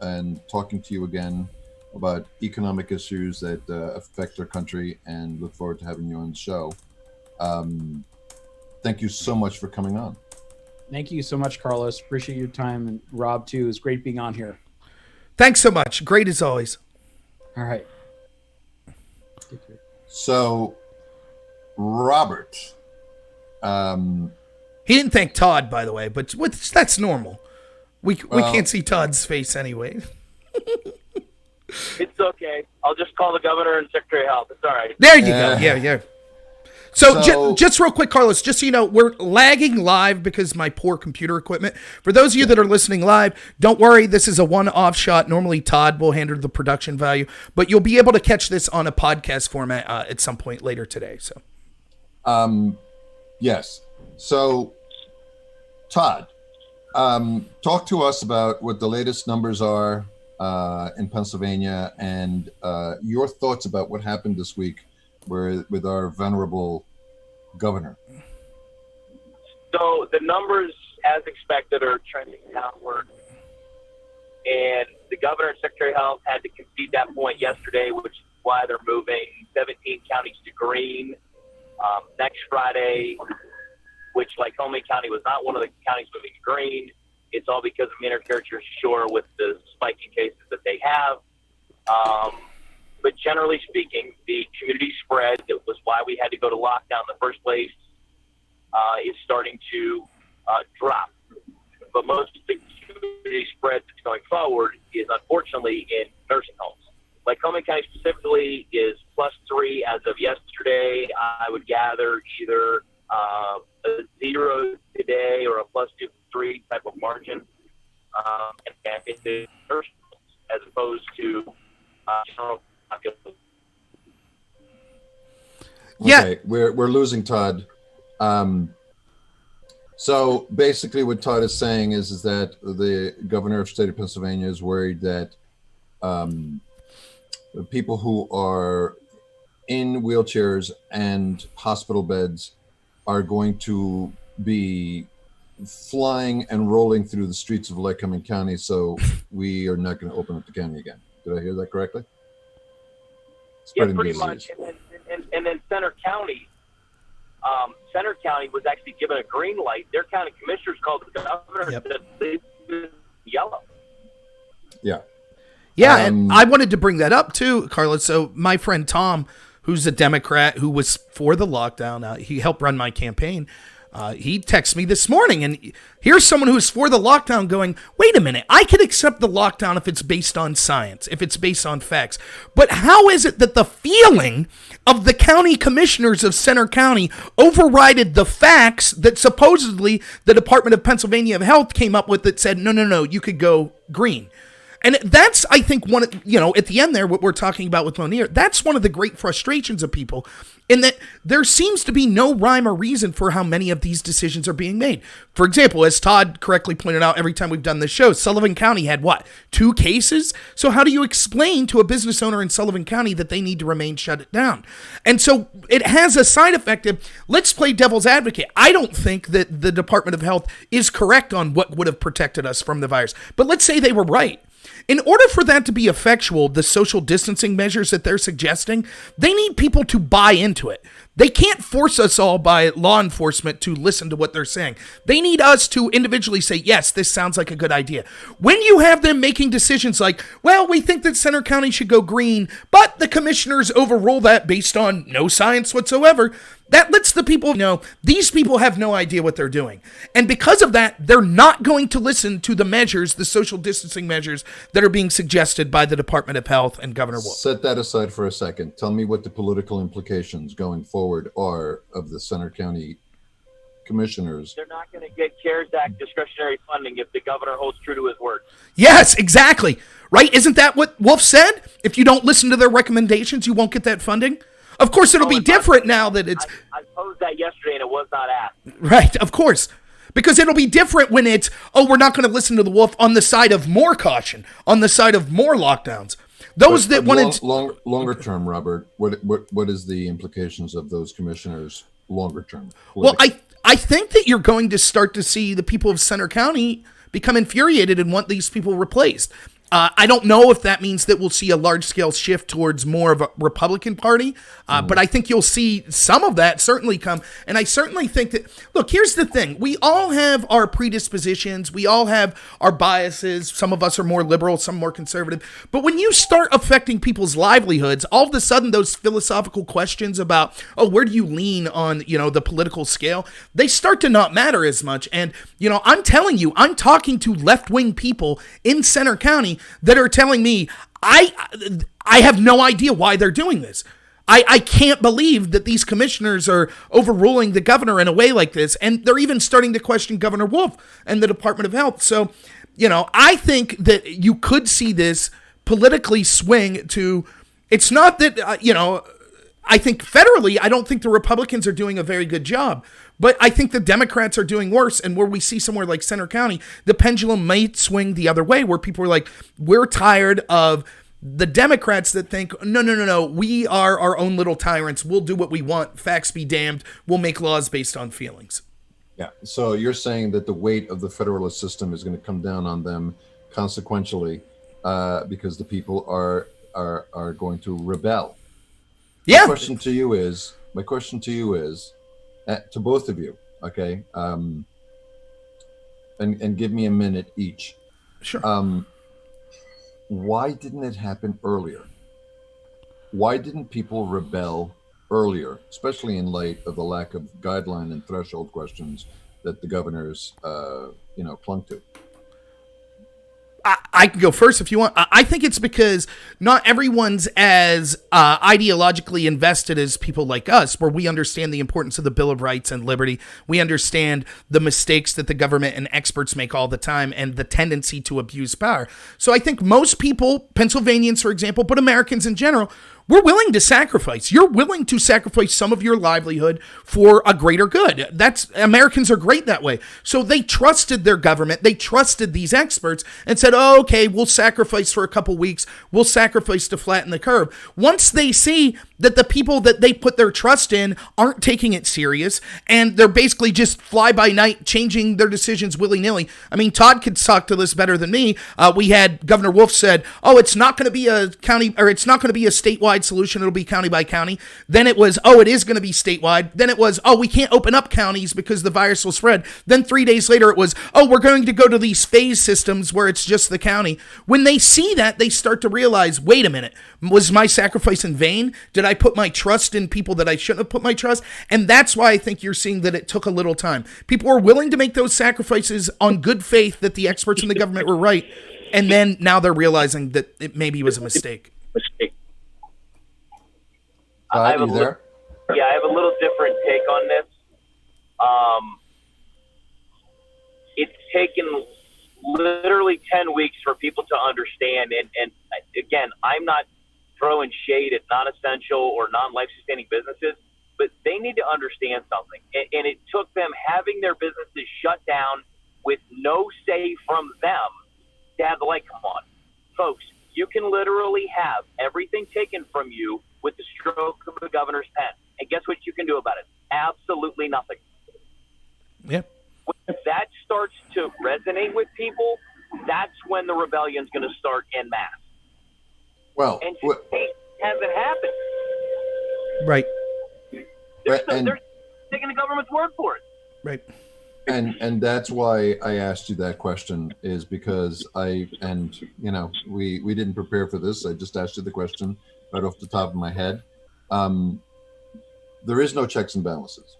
and talking to you again about economic issues that affect our country, and look forward to having you on the show. Thank you so much for coming on. Thank you so much, Carlos. Appreciate your time. And Rob, too. It's great being on here. Thanks so much. Great as always. All right. So, Robert. He didn't thank Todd, by the way, but that's normal. We can't see Todd's face anyway. It's okay. I'll just call the governor and Secretary of Health. It's all right. There you go. Yeah. So just real quick, Carlos, just so you know, we're lagging live because of my poor computer equipment. For those of you that are listening live, don't worry. This is a one-off shot. Normally, Todd will handle the production value, but you'll be able to catch this on a podcast format at some point later today. So, yes. So, Todd, talk to us about what the latest numbers are in Pennsylvania and your thoughts about what happened this week with our venerable governor. So the numbers, as expected, are trending downward. And the governor and Secretary of Health had to concede that point yesterday, which is why they're moving 17 counties to green next Friday, which Lycoming County was not one of the counties moving to green. It's all because of Monir Shore with the spiking cases that they have. But generally speaking, the community spread, that was why we had to go to lockdown in the first place, is starting to drop. But most of the community spread that's going forward is unfortunately in nursing homes. Lycoming County specifically is +3 as of yesterday. I would gather either a 0 today or a +2-3 type of margin. And it's in nursing homes as opposed to general population. Yeah. Okay, we're losing Todd. So basically what Todd is saying is that the governor of the state of Pennsylvania is worried that the people who are in wheelchairs and hospital beds are going to be flying and rolling through the streets of Lycoming County, so we are not going to open up the county again. Did I hear that correctly? Yeah, pretty much. And then Center County was actually given a green light. Their county commissioners called the governor and said they yellow. Yeah. Yeah, and I wanted to bring that up too, Carlos. So my friend Tom, who's a Democrat who was for the lockdown, he helped run my campaign. He texted me this morning, and here's someone who's for the lockdown going, wait a minute, I can accept the lockdown if it's based on science, if it's based on facts. But how is it that the feeling of the county commissioners of Center County overrided the facts that supposedly the Department of Pennsylvania of Health came up with that said, no, you could go green? And that's, I think, one, at the end there, what we're talking about with Monir, that's one of the great frustrations of people, in that there seems to be no rhyme or reason for how many of these decisions are being made. For example, as Todd correctly pointed out every time we've done this show, Sullivan County had, 2 cases? So how do you explain to a business owner in Sullivan County that they need to remain shut down? And so it has a side effect of, let's play devil's advocate. I don't think that the Department of Health is correct on what would have protected us from the virus. But let's say they were right. In order for that to be effectual, the social distancing measures that they're suggesting, they need people to buy into it. They can't force us all by law enforcement to listen to what they're saying. They need us to individually say, yes, this sounds like a good idea. When you have them making decisions like, well, we think that Center County should go green, but the commissioners overrule that based on no science whatsoever, that lets the people know these people have no idea what they're doing. And because of that, they're not going to listen to the measures, the social distancing measures that are being suggested by the Department of Health and Governor Wolf. Set that aside for a second. Tell me what the political implications going forward are of the Center County commissioners. They're not going to get CARES Act discretionary funding if the governor holds true to his word. Yes, exactly. Right? Isn't that what Wolf said? If you don't listen to their recommendations, you won't get that funding. Of course, it'll be different now that it's... I posed that yesterday, and it was not asked. Right, of course. Because it'll be different when it's, we're not going to listen to the wolf on the side of more caution, on the side of more lockdowns. Those that wanted... Longer term, Robert, what is the implications of those commissioners longer term? Well, I think that you're going to start to see the people of Center County become infuriated and want these people replaced. I don't know if that means that we'll see a large-scale shift towards more of a Republican Party, but I think you'll see some of that certainly come. And I certainly think that, look, here's the thing. We all have our predispositions. We all have our biases. Some of us are more liberal, some more conservative. But when you start affecting people's livelihoods, all of a sudden those philosophical questions about, where do you lean on, the political scale, they start to not matter as much. And, I'm telling you, I'm talking to left-wing people in Center County that are telling me, I have no idea why they're doing this. I can't believe that these commissioners are overruling the governor in a way like this. And they're even starting to question Governor Wolf and the Department of Health. So, I think that you could see this politically swing to, it's not that, I think federally, I don't think the Republicans are doing a very good job. But I think the Democrats are doing worse. And where we see somewhere like Center County, the pendulum might swing the other way, where people are like, we're tired of the Democrats that think, no, we are our own little tyrants. We'll do what we want. Facts be damned. We'll make laws based on feelings. Yeah. So you're saying that the weight of the federalist system is going to come down on them consequentially because the people are going to rebel. Yeah. My question to you is, to both of you, okay, and give me a minute each. Sure. Why didn't it happen earlier? Why didn't people rebel earlier, especially in light of the lack of guideline and threshold questions that the governors, clung to? I can go first if you want. I think it's because not everyone's as ideologically invested as people like us, where we understand the importance of the Bill of Rights and liberty. We understand the mistakes that the government and experts make all the time and the tendency to abuse power. So I think most people, Pennsylvanians, for example, but Americans in general, we're willing to sacrifice. You're willing to sacrifice some of your livelihood for a greater good. Americans are great that way. So they trusted their government. They trusted these experts and said, oh, okay, we'll sacrifice for a couple weeks. We'll sacrifice to flatten the curve. Once they see that the people that they put their trust in aren't taking it serious and they're basically just fly by night changing their decisions willy-nilly. I mean, Todd could talk to this better than me. We had Governor Wolf said, oh, it's not going to be a county, or it's not going to be a statewide solution. It'll be county by county. Then it was, oh, it is going to be statewide. Then it was, oh, we can't open up counties because the virus will spread. Then 3 days later it was, oh, we're going to go to these phase systems where it's just the county. When they see that, they start to realize, wait a minute, was my sacrifice in vain? Did I put my trust in people that I shouldn't have put my trust? And that's why I think you're seeing that it took a little time. People were willing to make those sacrifices on good faith that the experts in the government were right. And then now they're realizing that it maybe was a mistake. I have you there? I have a little different take on this. It's taken literally 10 weeks for people to understand. And again, I'm not throwing shade at non-essential or non-life sustaining businesses, but they need to understand something. And it took them having their businesses shut down with no say from them to have the light come on. Folks, you can literally have everything taken from you with the stroke of the governor's pen. And guess what you can do about it? Absolutely nothing. Yeah. When that starts to resonate with people, that's when the rebellion's going to start en masse. Well, And it hasn't happened. Right. They're taking the government's word for it. Right. And that's why I asked you that question, is because we didn't prepare for this. I just asked you the question right off the top of my head. There is no checks and balances.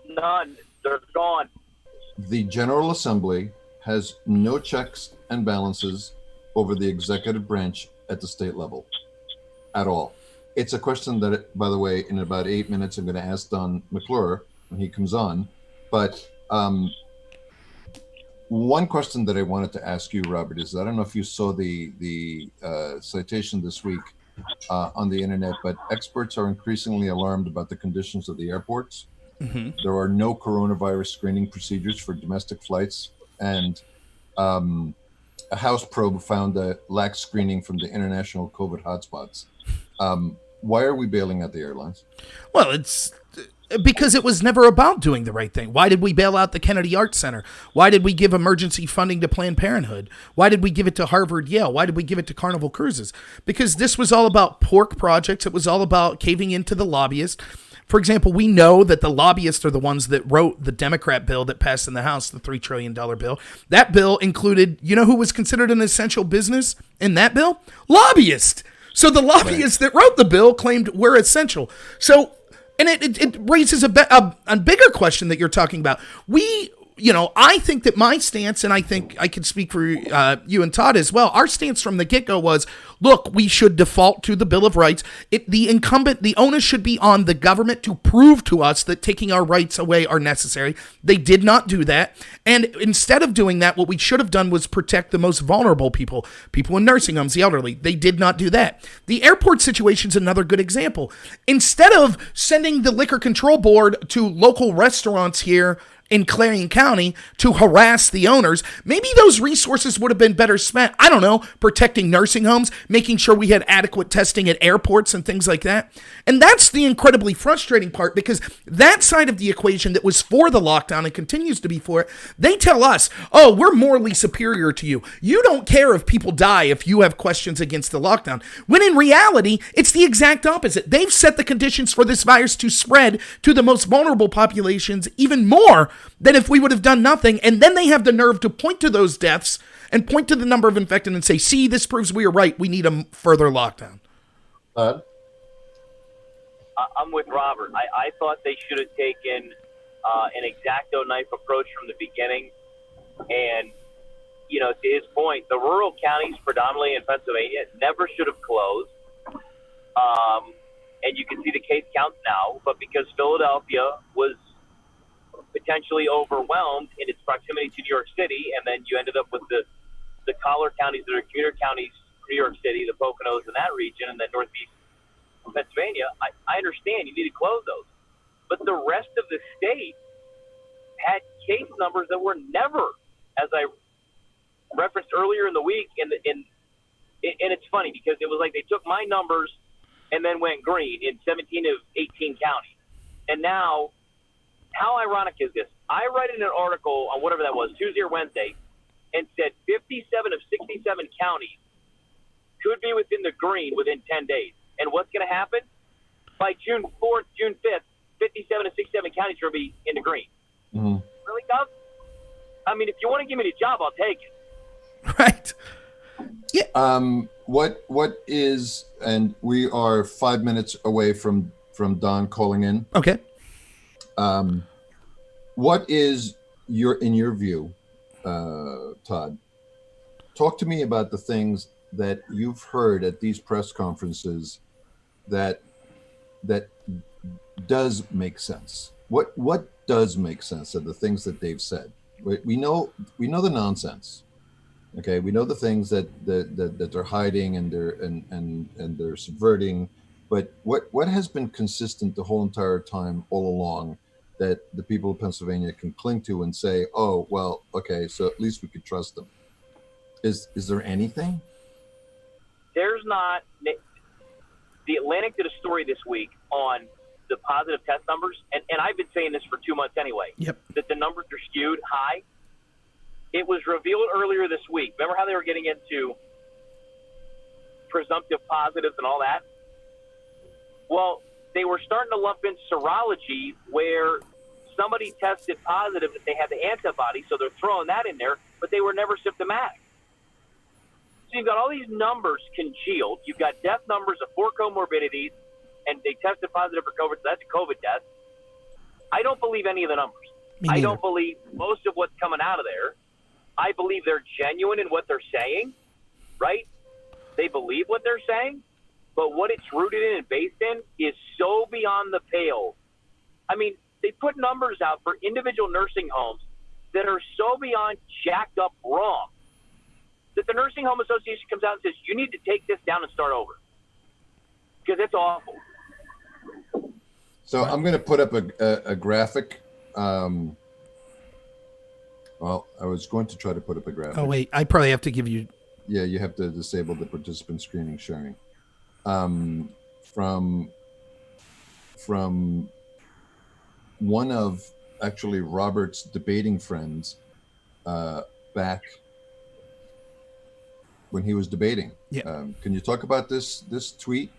None. They're gone. The General Assembly has no checks and balances over the executive branch at the state level at all. It's a question that, by the way, in about 8 minutes, I'm going to ask Don MacClure when he comes on. But one question that I wanted to ask you, Robert, is I don't know if you saw the citation this week on the internet, but experts are increasingly alarmed about the conditions of the airports. Mm-hmm. There are no coronavirus screening procedures for domestic flights, and a House probe found a lax screening from the international COVID hotspots. Why are we bailing out the airlines? Well, it's because it was never about doing the right thing. Why did we bail out the Kennedy Arts Center? Why did we give emergency funding to Planned Parenthood? Why did we give it to Harvard, Yale? Why did we give it to Carnival Cruises? Because this was all about pork projects. It was all about caving into the lobbyists. For example, we know that the lobbyists are the ones that wrote the Democrat bill that passed in the House, the $3 trillion bill. That bill included, you know who was considered an essential business in that bill? Lobbyists. So the lobbyists that wrote the bill claimed we're essential. So, and it raises a bigger question that you're talking about. We I think that my stance, and I think I can speak for you and Todd as well, our stance from the get-go was, look, we should default to the Bill of Rights. The onus should be on the government to prove to us that taking our rights away are necessary. They did not do that. And instead of doing that, what we should have done was protect the most vulnerable people in nursing homes, the elderly. They did not do that. The airport situation is another good example. Instead of sending the Liquor Control Board to local restaurants here in Clarion County to harass the owners, maybe those resources would have been better spent, I don't know, protecting nursing homes, making sure we had adequate testing at airports and things like that. And that's the incredibly frustrating part, because that side of the equation that was for the lockdown and continues to be for it, they tell us, oh, we're morally superior to you. You don't care if people die if you have questions against the lockdown. When in reality, it's the exact opposite. They've set the conditions for this virus to spread to the most vulnerable populations even more than if we would have done nothing. And then they have the nerve to point to those deaths and point to the number of infected and say, see, this proves we are right. We need a further lockdown. I'm with Robert. I thought they should have taken an X-Acto knife approach from the beginning. And, to his point, the rural counties, predominantly in Pennsylvania, never should have closed. And you can see the case counts now. But because Philadelphia was potentially overwhelmed in its proximity to New York City, and then you ended up with the collar counties that are commuter counties, New York City, the Poconos in that region, and then northeast Pennsylvania. I understand you need to close those, but the rest of the state had case numbers that were never, as I referenced earlier in the week, and it's funny because it was like they took my numbers and then went green in 17 of 18 counties, and now. How ironic is this? I read in an article on whatever that was, Tuesday or Wednesday, and said 57 of 67 counties could be within the green within 10 days. And what's going to happen? By June 4th, June 5th, 57 of 67 counties are going to be in the green. Mm-hmm. Really, Doug? I mean, if you want to give me the job, I'll take it. Right. Yeah. What is, and we are 5 minutes away from Don calling in. Okay. What is in your view, Todd? Talk to me about the things that you've heard at these press conferences that does make sense. What does make sense of the things that they've said? We know the nonsense. Okay, we know the things that they're hiding and they're subverting. But what has been consistent the whole entire time, all along, that the people of Pennsylvania can cling to and say, oh, well, okay, so at least we could trust them? Is there anything? There's not. The Atlantic did a story this week on the positive test numbers, and I've been saying this for 2 months anyway, Yep. that the numbers are skewed high. It was revealed earlier this week. Remember how they were getting into presumptive positives and all that? Well, they were starting to lump in serology where somebody tested positive that they had the antibody, so they're throwing that in there, but they were never symptomatic. So you've got all these numbers congealed. You've got death numbers of 4 comorbidities, and they tested positive for COVID, so that's a COVID test. I don't believe any of the numbers. I don't believe most of what's coming out of there. I believe they're genuine in what they're saying, right? They believe what they're saying. But what it's rooted in and based in is so beyond the pale. I mean, they put numbers out for individual nursing homes that are so beyond jacked up wrong that the Nursing Home Association comes out and says, you need to take this down and start over. Because it's awful. So I'm going to put up a graphic. Well, I was going to try to put up a graphic. Oh, wait. I probably have to give you... Yeah, you have to disable the participant screening sharing. From one of actually Robert's debating friends back when he was debating. Yeah. Can you talk about this tweet?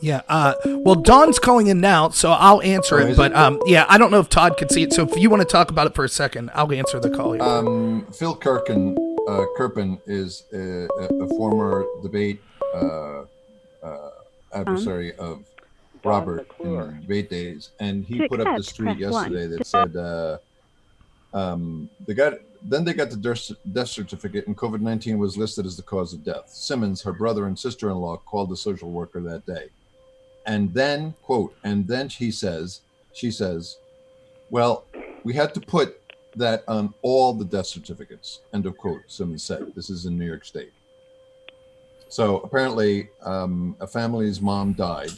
Yeah. Well, Don's calling in now, so I'll answer it. But yeah, I don't know if Todd could see it. So if you want to talk about it for a second, I'll answer the call here. Phil Kirpin is a former debate adversary of Robert MacClure. in great days, and he To put up this accept, tweet press 1. yesterday that said they got the death certificate, and COVID-19 was listed as the cause of death. Simmons, her brother and sister-in-law, called the social worker that day, and then quote, and then she says, well, we had to put that on all the death certificates. End of quote. Simmons said. This is in New York State. So apparently, a family's mom died.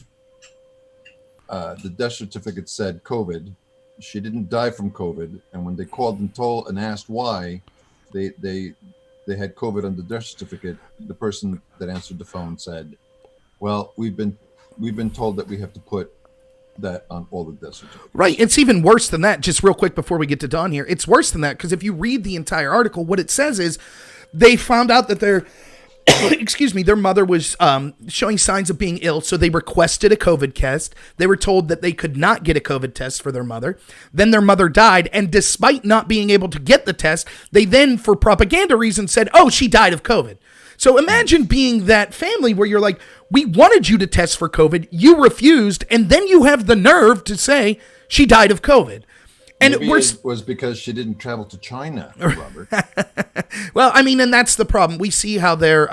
The death certificate said COVID. She didn't die from COVID. And when they called and asked why, they had COVID on the death certificate. The person that answered the phone said, "Well, we've been told that we have to put that on all the death certificates." Right. It's even worse than that. Just real quick before we get to Don here, it's worse than that because if you read the entire article, what it says is they found out that their their mother was showing signs of being ill, so they requested a COVID test. They were told that they could not get a COVID test for their mother. Then their mother died, and despite not being able to get the test, they then, for propaganda reasons, said, "Oh, she died of COVID." So imagine being that family where you're like, "We wanted you to test for COVID, you refused, and then you have the nerve to say she died of COVID." And maybe it was because she didn't travel to China, Robert. Well, I mean, and that's the problem. We see how they're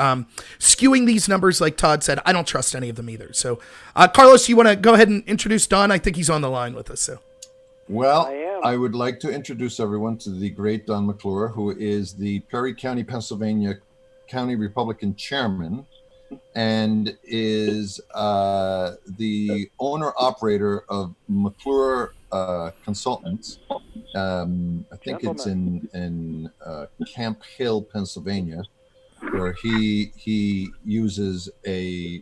skewing these numbers, like Todd said. I don't trust any of them either. So, Carlos, you want to go ahead and introduce Don? I think he's on the line with us. So, well, I would like to introduce everyone to the great Don MacClure, who is the Perry County, Pennsylvania County Republican chairman and is the owner-operator of MacClure Consultants. I think it's in Camp Hill, Pennsylvania, where he uses a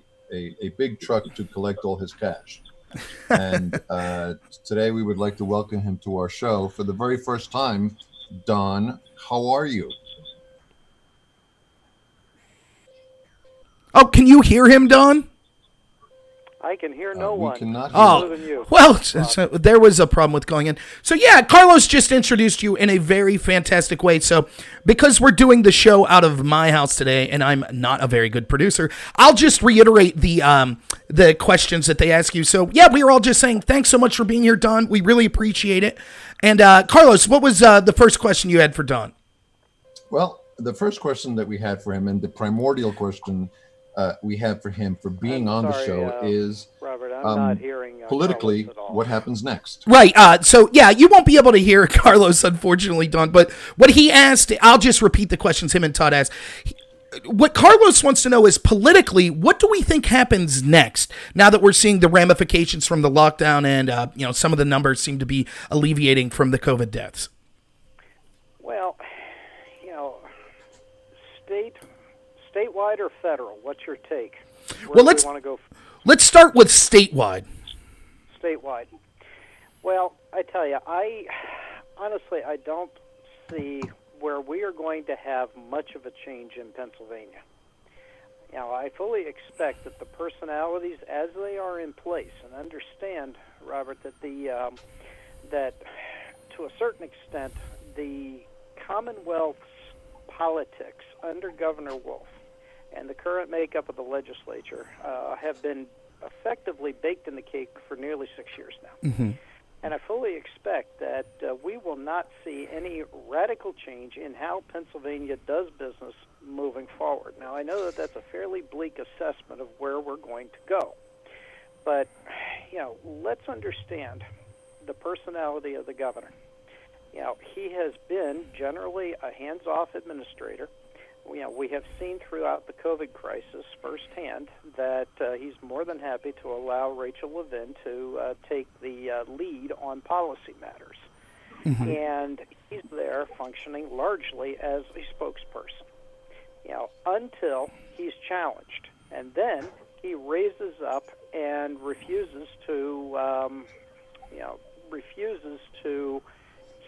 big truck to collect all his cash. And today we would like to welcome him to our show for the very first time. Don, how are you? oh, can you hear him, Don? I can hear no one. We cannot hear other than you. Well, so there was a problem with going in. So yeah, Carlos just introduced you in a very fantastic way. So because we're doing the show out of my house today, and I'm not a very good producer, I'll just reiterate the questions that they ask you. So yeah, we were all just saying thanks so much for being here, Don. We really appreciate it. And Carlos, what was the first question you had for Don? Well, the first question that we had for him, and the primordial question we have for him for being on the show is, Robert, I'm not hearing politically, Carlos at all. what happens next? Right. So yeah, you won't be able to hear Carlos, unfortunately, Don. But what he asked, I'll just repeat the questions him and Todd asked. What Carlos wants to know is politically, what do we think happens next now that we're seeing the ramifications from the lockdown and some of the numbers seem to be alleviating from the COVID deaths? Well, statewide or federal? What's your take? Where do we want to go? Let's start with statewide. Statewide. Well, I tell you, honestly I don't see where we are going to have much of a change in Pennsylvania. I fully expect that the personalities, as they are in place, and understand, Robert, that that to a certain extent the Commonwealth's politics under Governor Wolf and the current makeup of the legislature have been effectively baked in the cake for nearly 6 years now. Mm-hmm. And I fully expect that we will not see any radical change in how Pennsylvania does business moving forward. Now, I know that that's a fairly bleak assessment of where we're going to go. But, let's understand the personality of the governor. He has been generally a hands-off administrator. We have seen throughout the COVID crisis firsthand that he's more than happy to allow Rachel Levin to take the lead on policy matters. Mm-hmm. And he's there functioning largely as a spokesperson, until he's challenged. And then he raises up and refuses to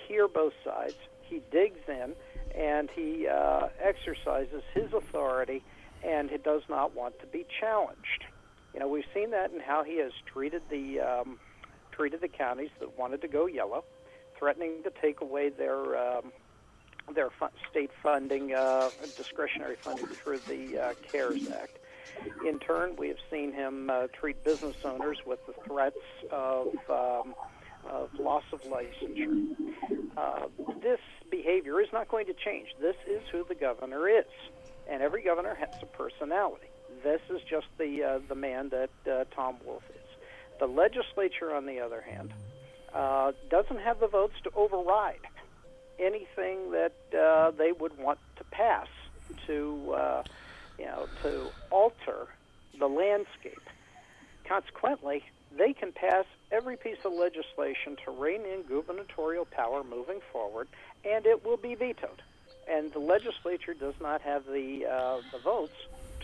hear both sides. He digs in, and he exercises his authority, and he does not want to be challenged. We've seen that in how he has treated the counties that wanted to go yellow, threatening to take away their state funding, discretionary funding through the CARES Act. In turn, we have seen him treat business owners with the threats of loss of licensure. This behavior is not going to change. This is who the governor is, and every governor has a personality. This is just the man that Tom Wolf is. The legislature, on the other hand, doesn't have the votes to override anything that they would want to pass to alter the landscape. Consequently, they can pass every piece of legislation to rein in gubernatorial power moving forward, and it will be vetoed. And the legislature does not have the votes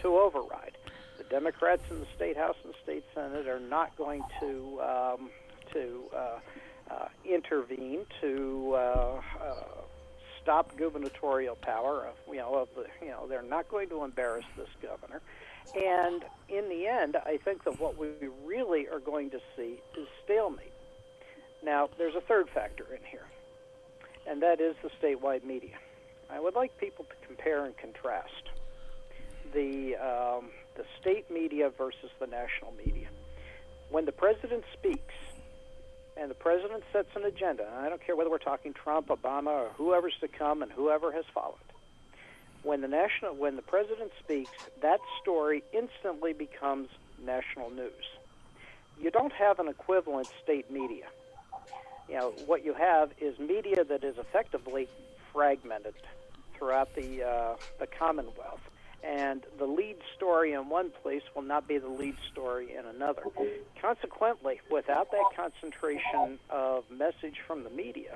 to override. The Democrats in the state House and the state Senate are not going to intervene to stop gubernatorial power. They're not going to embarrass this governor. And in the end, I think that what we really are going to see is stalemate. Now, there's a third factor in here, and that is the statewide media. I would like people to compare and contrast the state media versus the national media. When the president speaks, and the president sets an agenda, and I don't care whether we're talking Trump, Obama, or whoever's to come and whoever has followed, when the president speaks, that story instantly becomes national news. You don't have an equivalent state media. What you have is media that is effectively fragmented throughout the Commonwealth, and the lead story in one place will not be the lead story in another. Consequently, without that concentration of message from the media,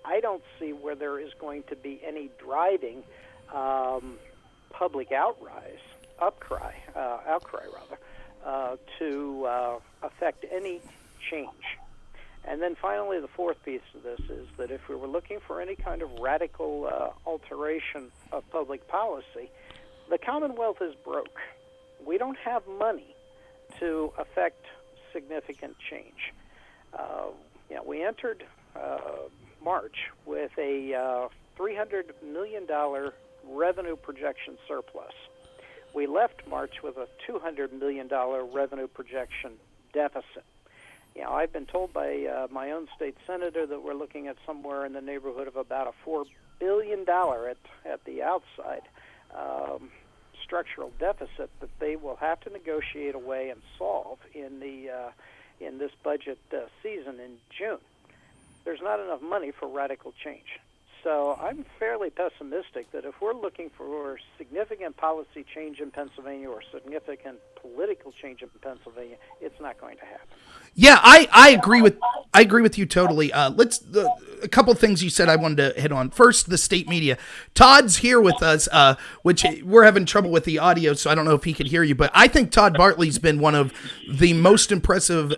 I don't see where there is going to be any driving public outcry to affect any change. And then finally, the fourth piece of this is that if we were looking for any kind of radical alteration of public policy, the Commonwealth is broke. We don't have money to affect significant change. We entered March with a $300 million revenue projection surplus. We left March with a $200 million revenue projection deficit. I've been told by my own state senator that we're looking at somewhere in the neighborhood of about a $4 billion at the outside structural deficit that they will have to negotiate away and solve in this budget season in June. There's not enough money for radical change. So I'm fairly pessimistic that if we're looking for significant policy change in Pennsylvania or significant political change in Pennsylvania, it's not going to happen. Yeah, I agree with you totally. A couple of things you said I wanted to hit on. First, the state media. Todd's here with us, which we're having trouble with the audio, so I don't know if he could hear you. But I think Todd Bartley's been one of the most impressive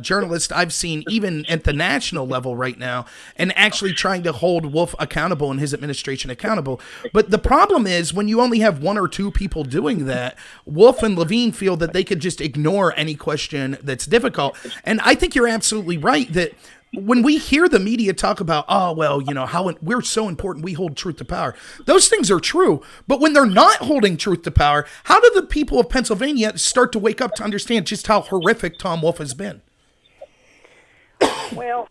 journalists I've seen, even at the national level right now, and actually trying to hold Wolf accountable and his administration accountable. But the problem is when you only have one or two people doing that, Wolf and Levine feel that they could just ignore any question that's difficult. And I think you're absolutely right that when we hear the media talk about, how we're so important, we hold truth to power, those things are true. But when they're not holding truth to power, how do the people of Pennsylvania start to wake up to understand just how horrific Tom Wolf has been? Well,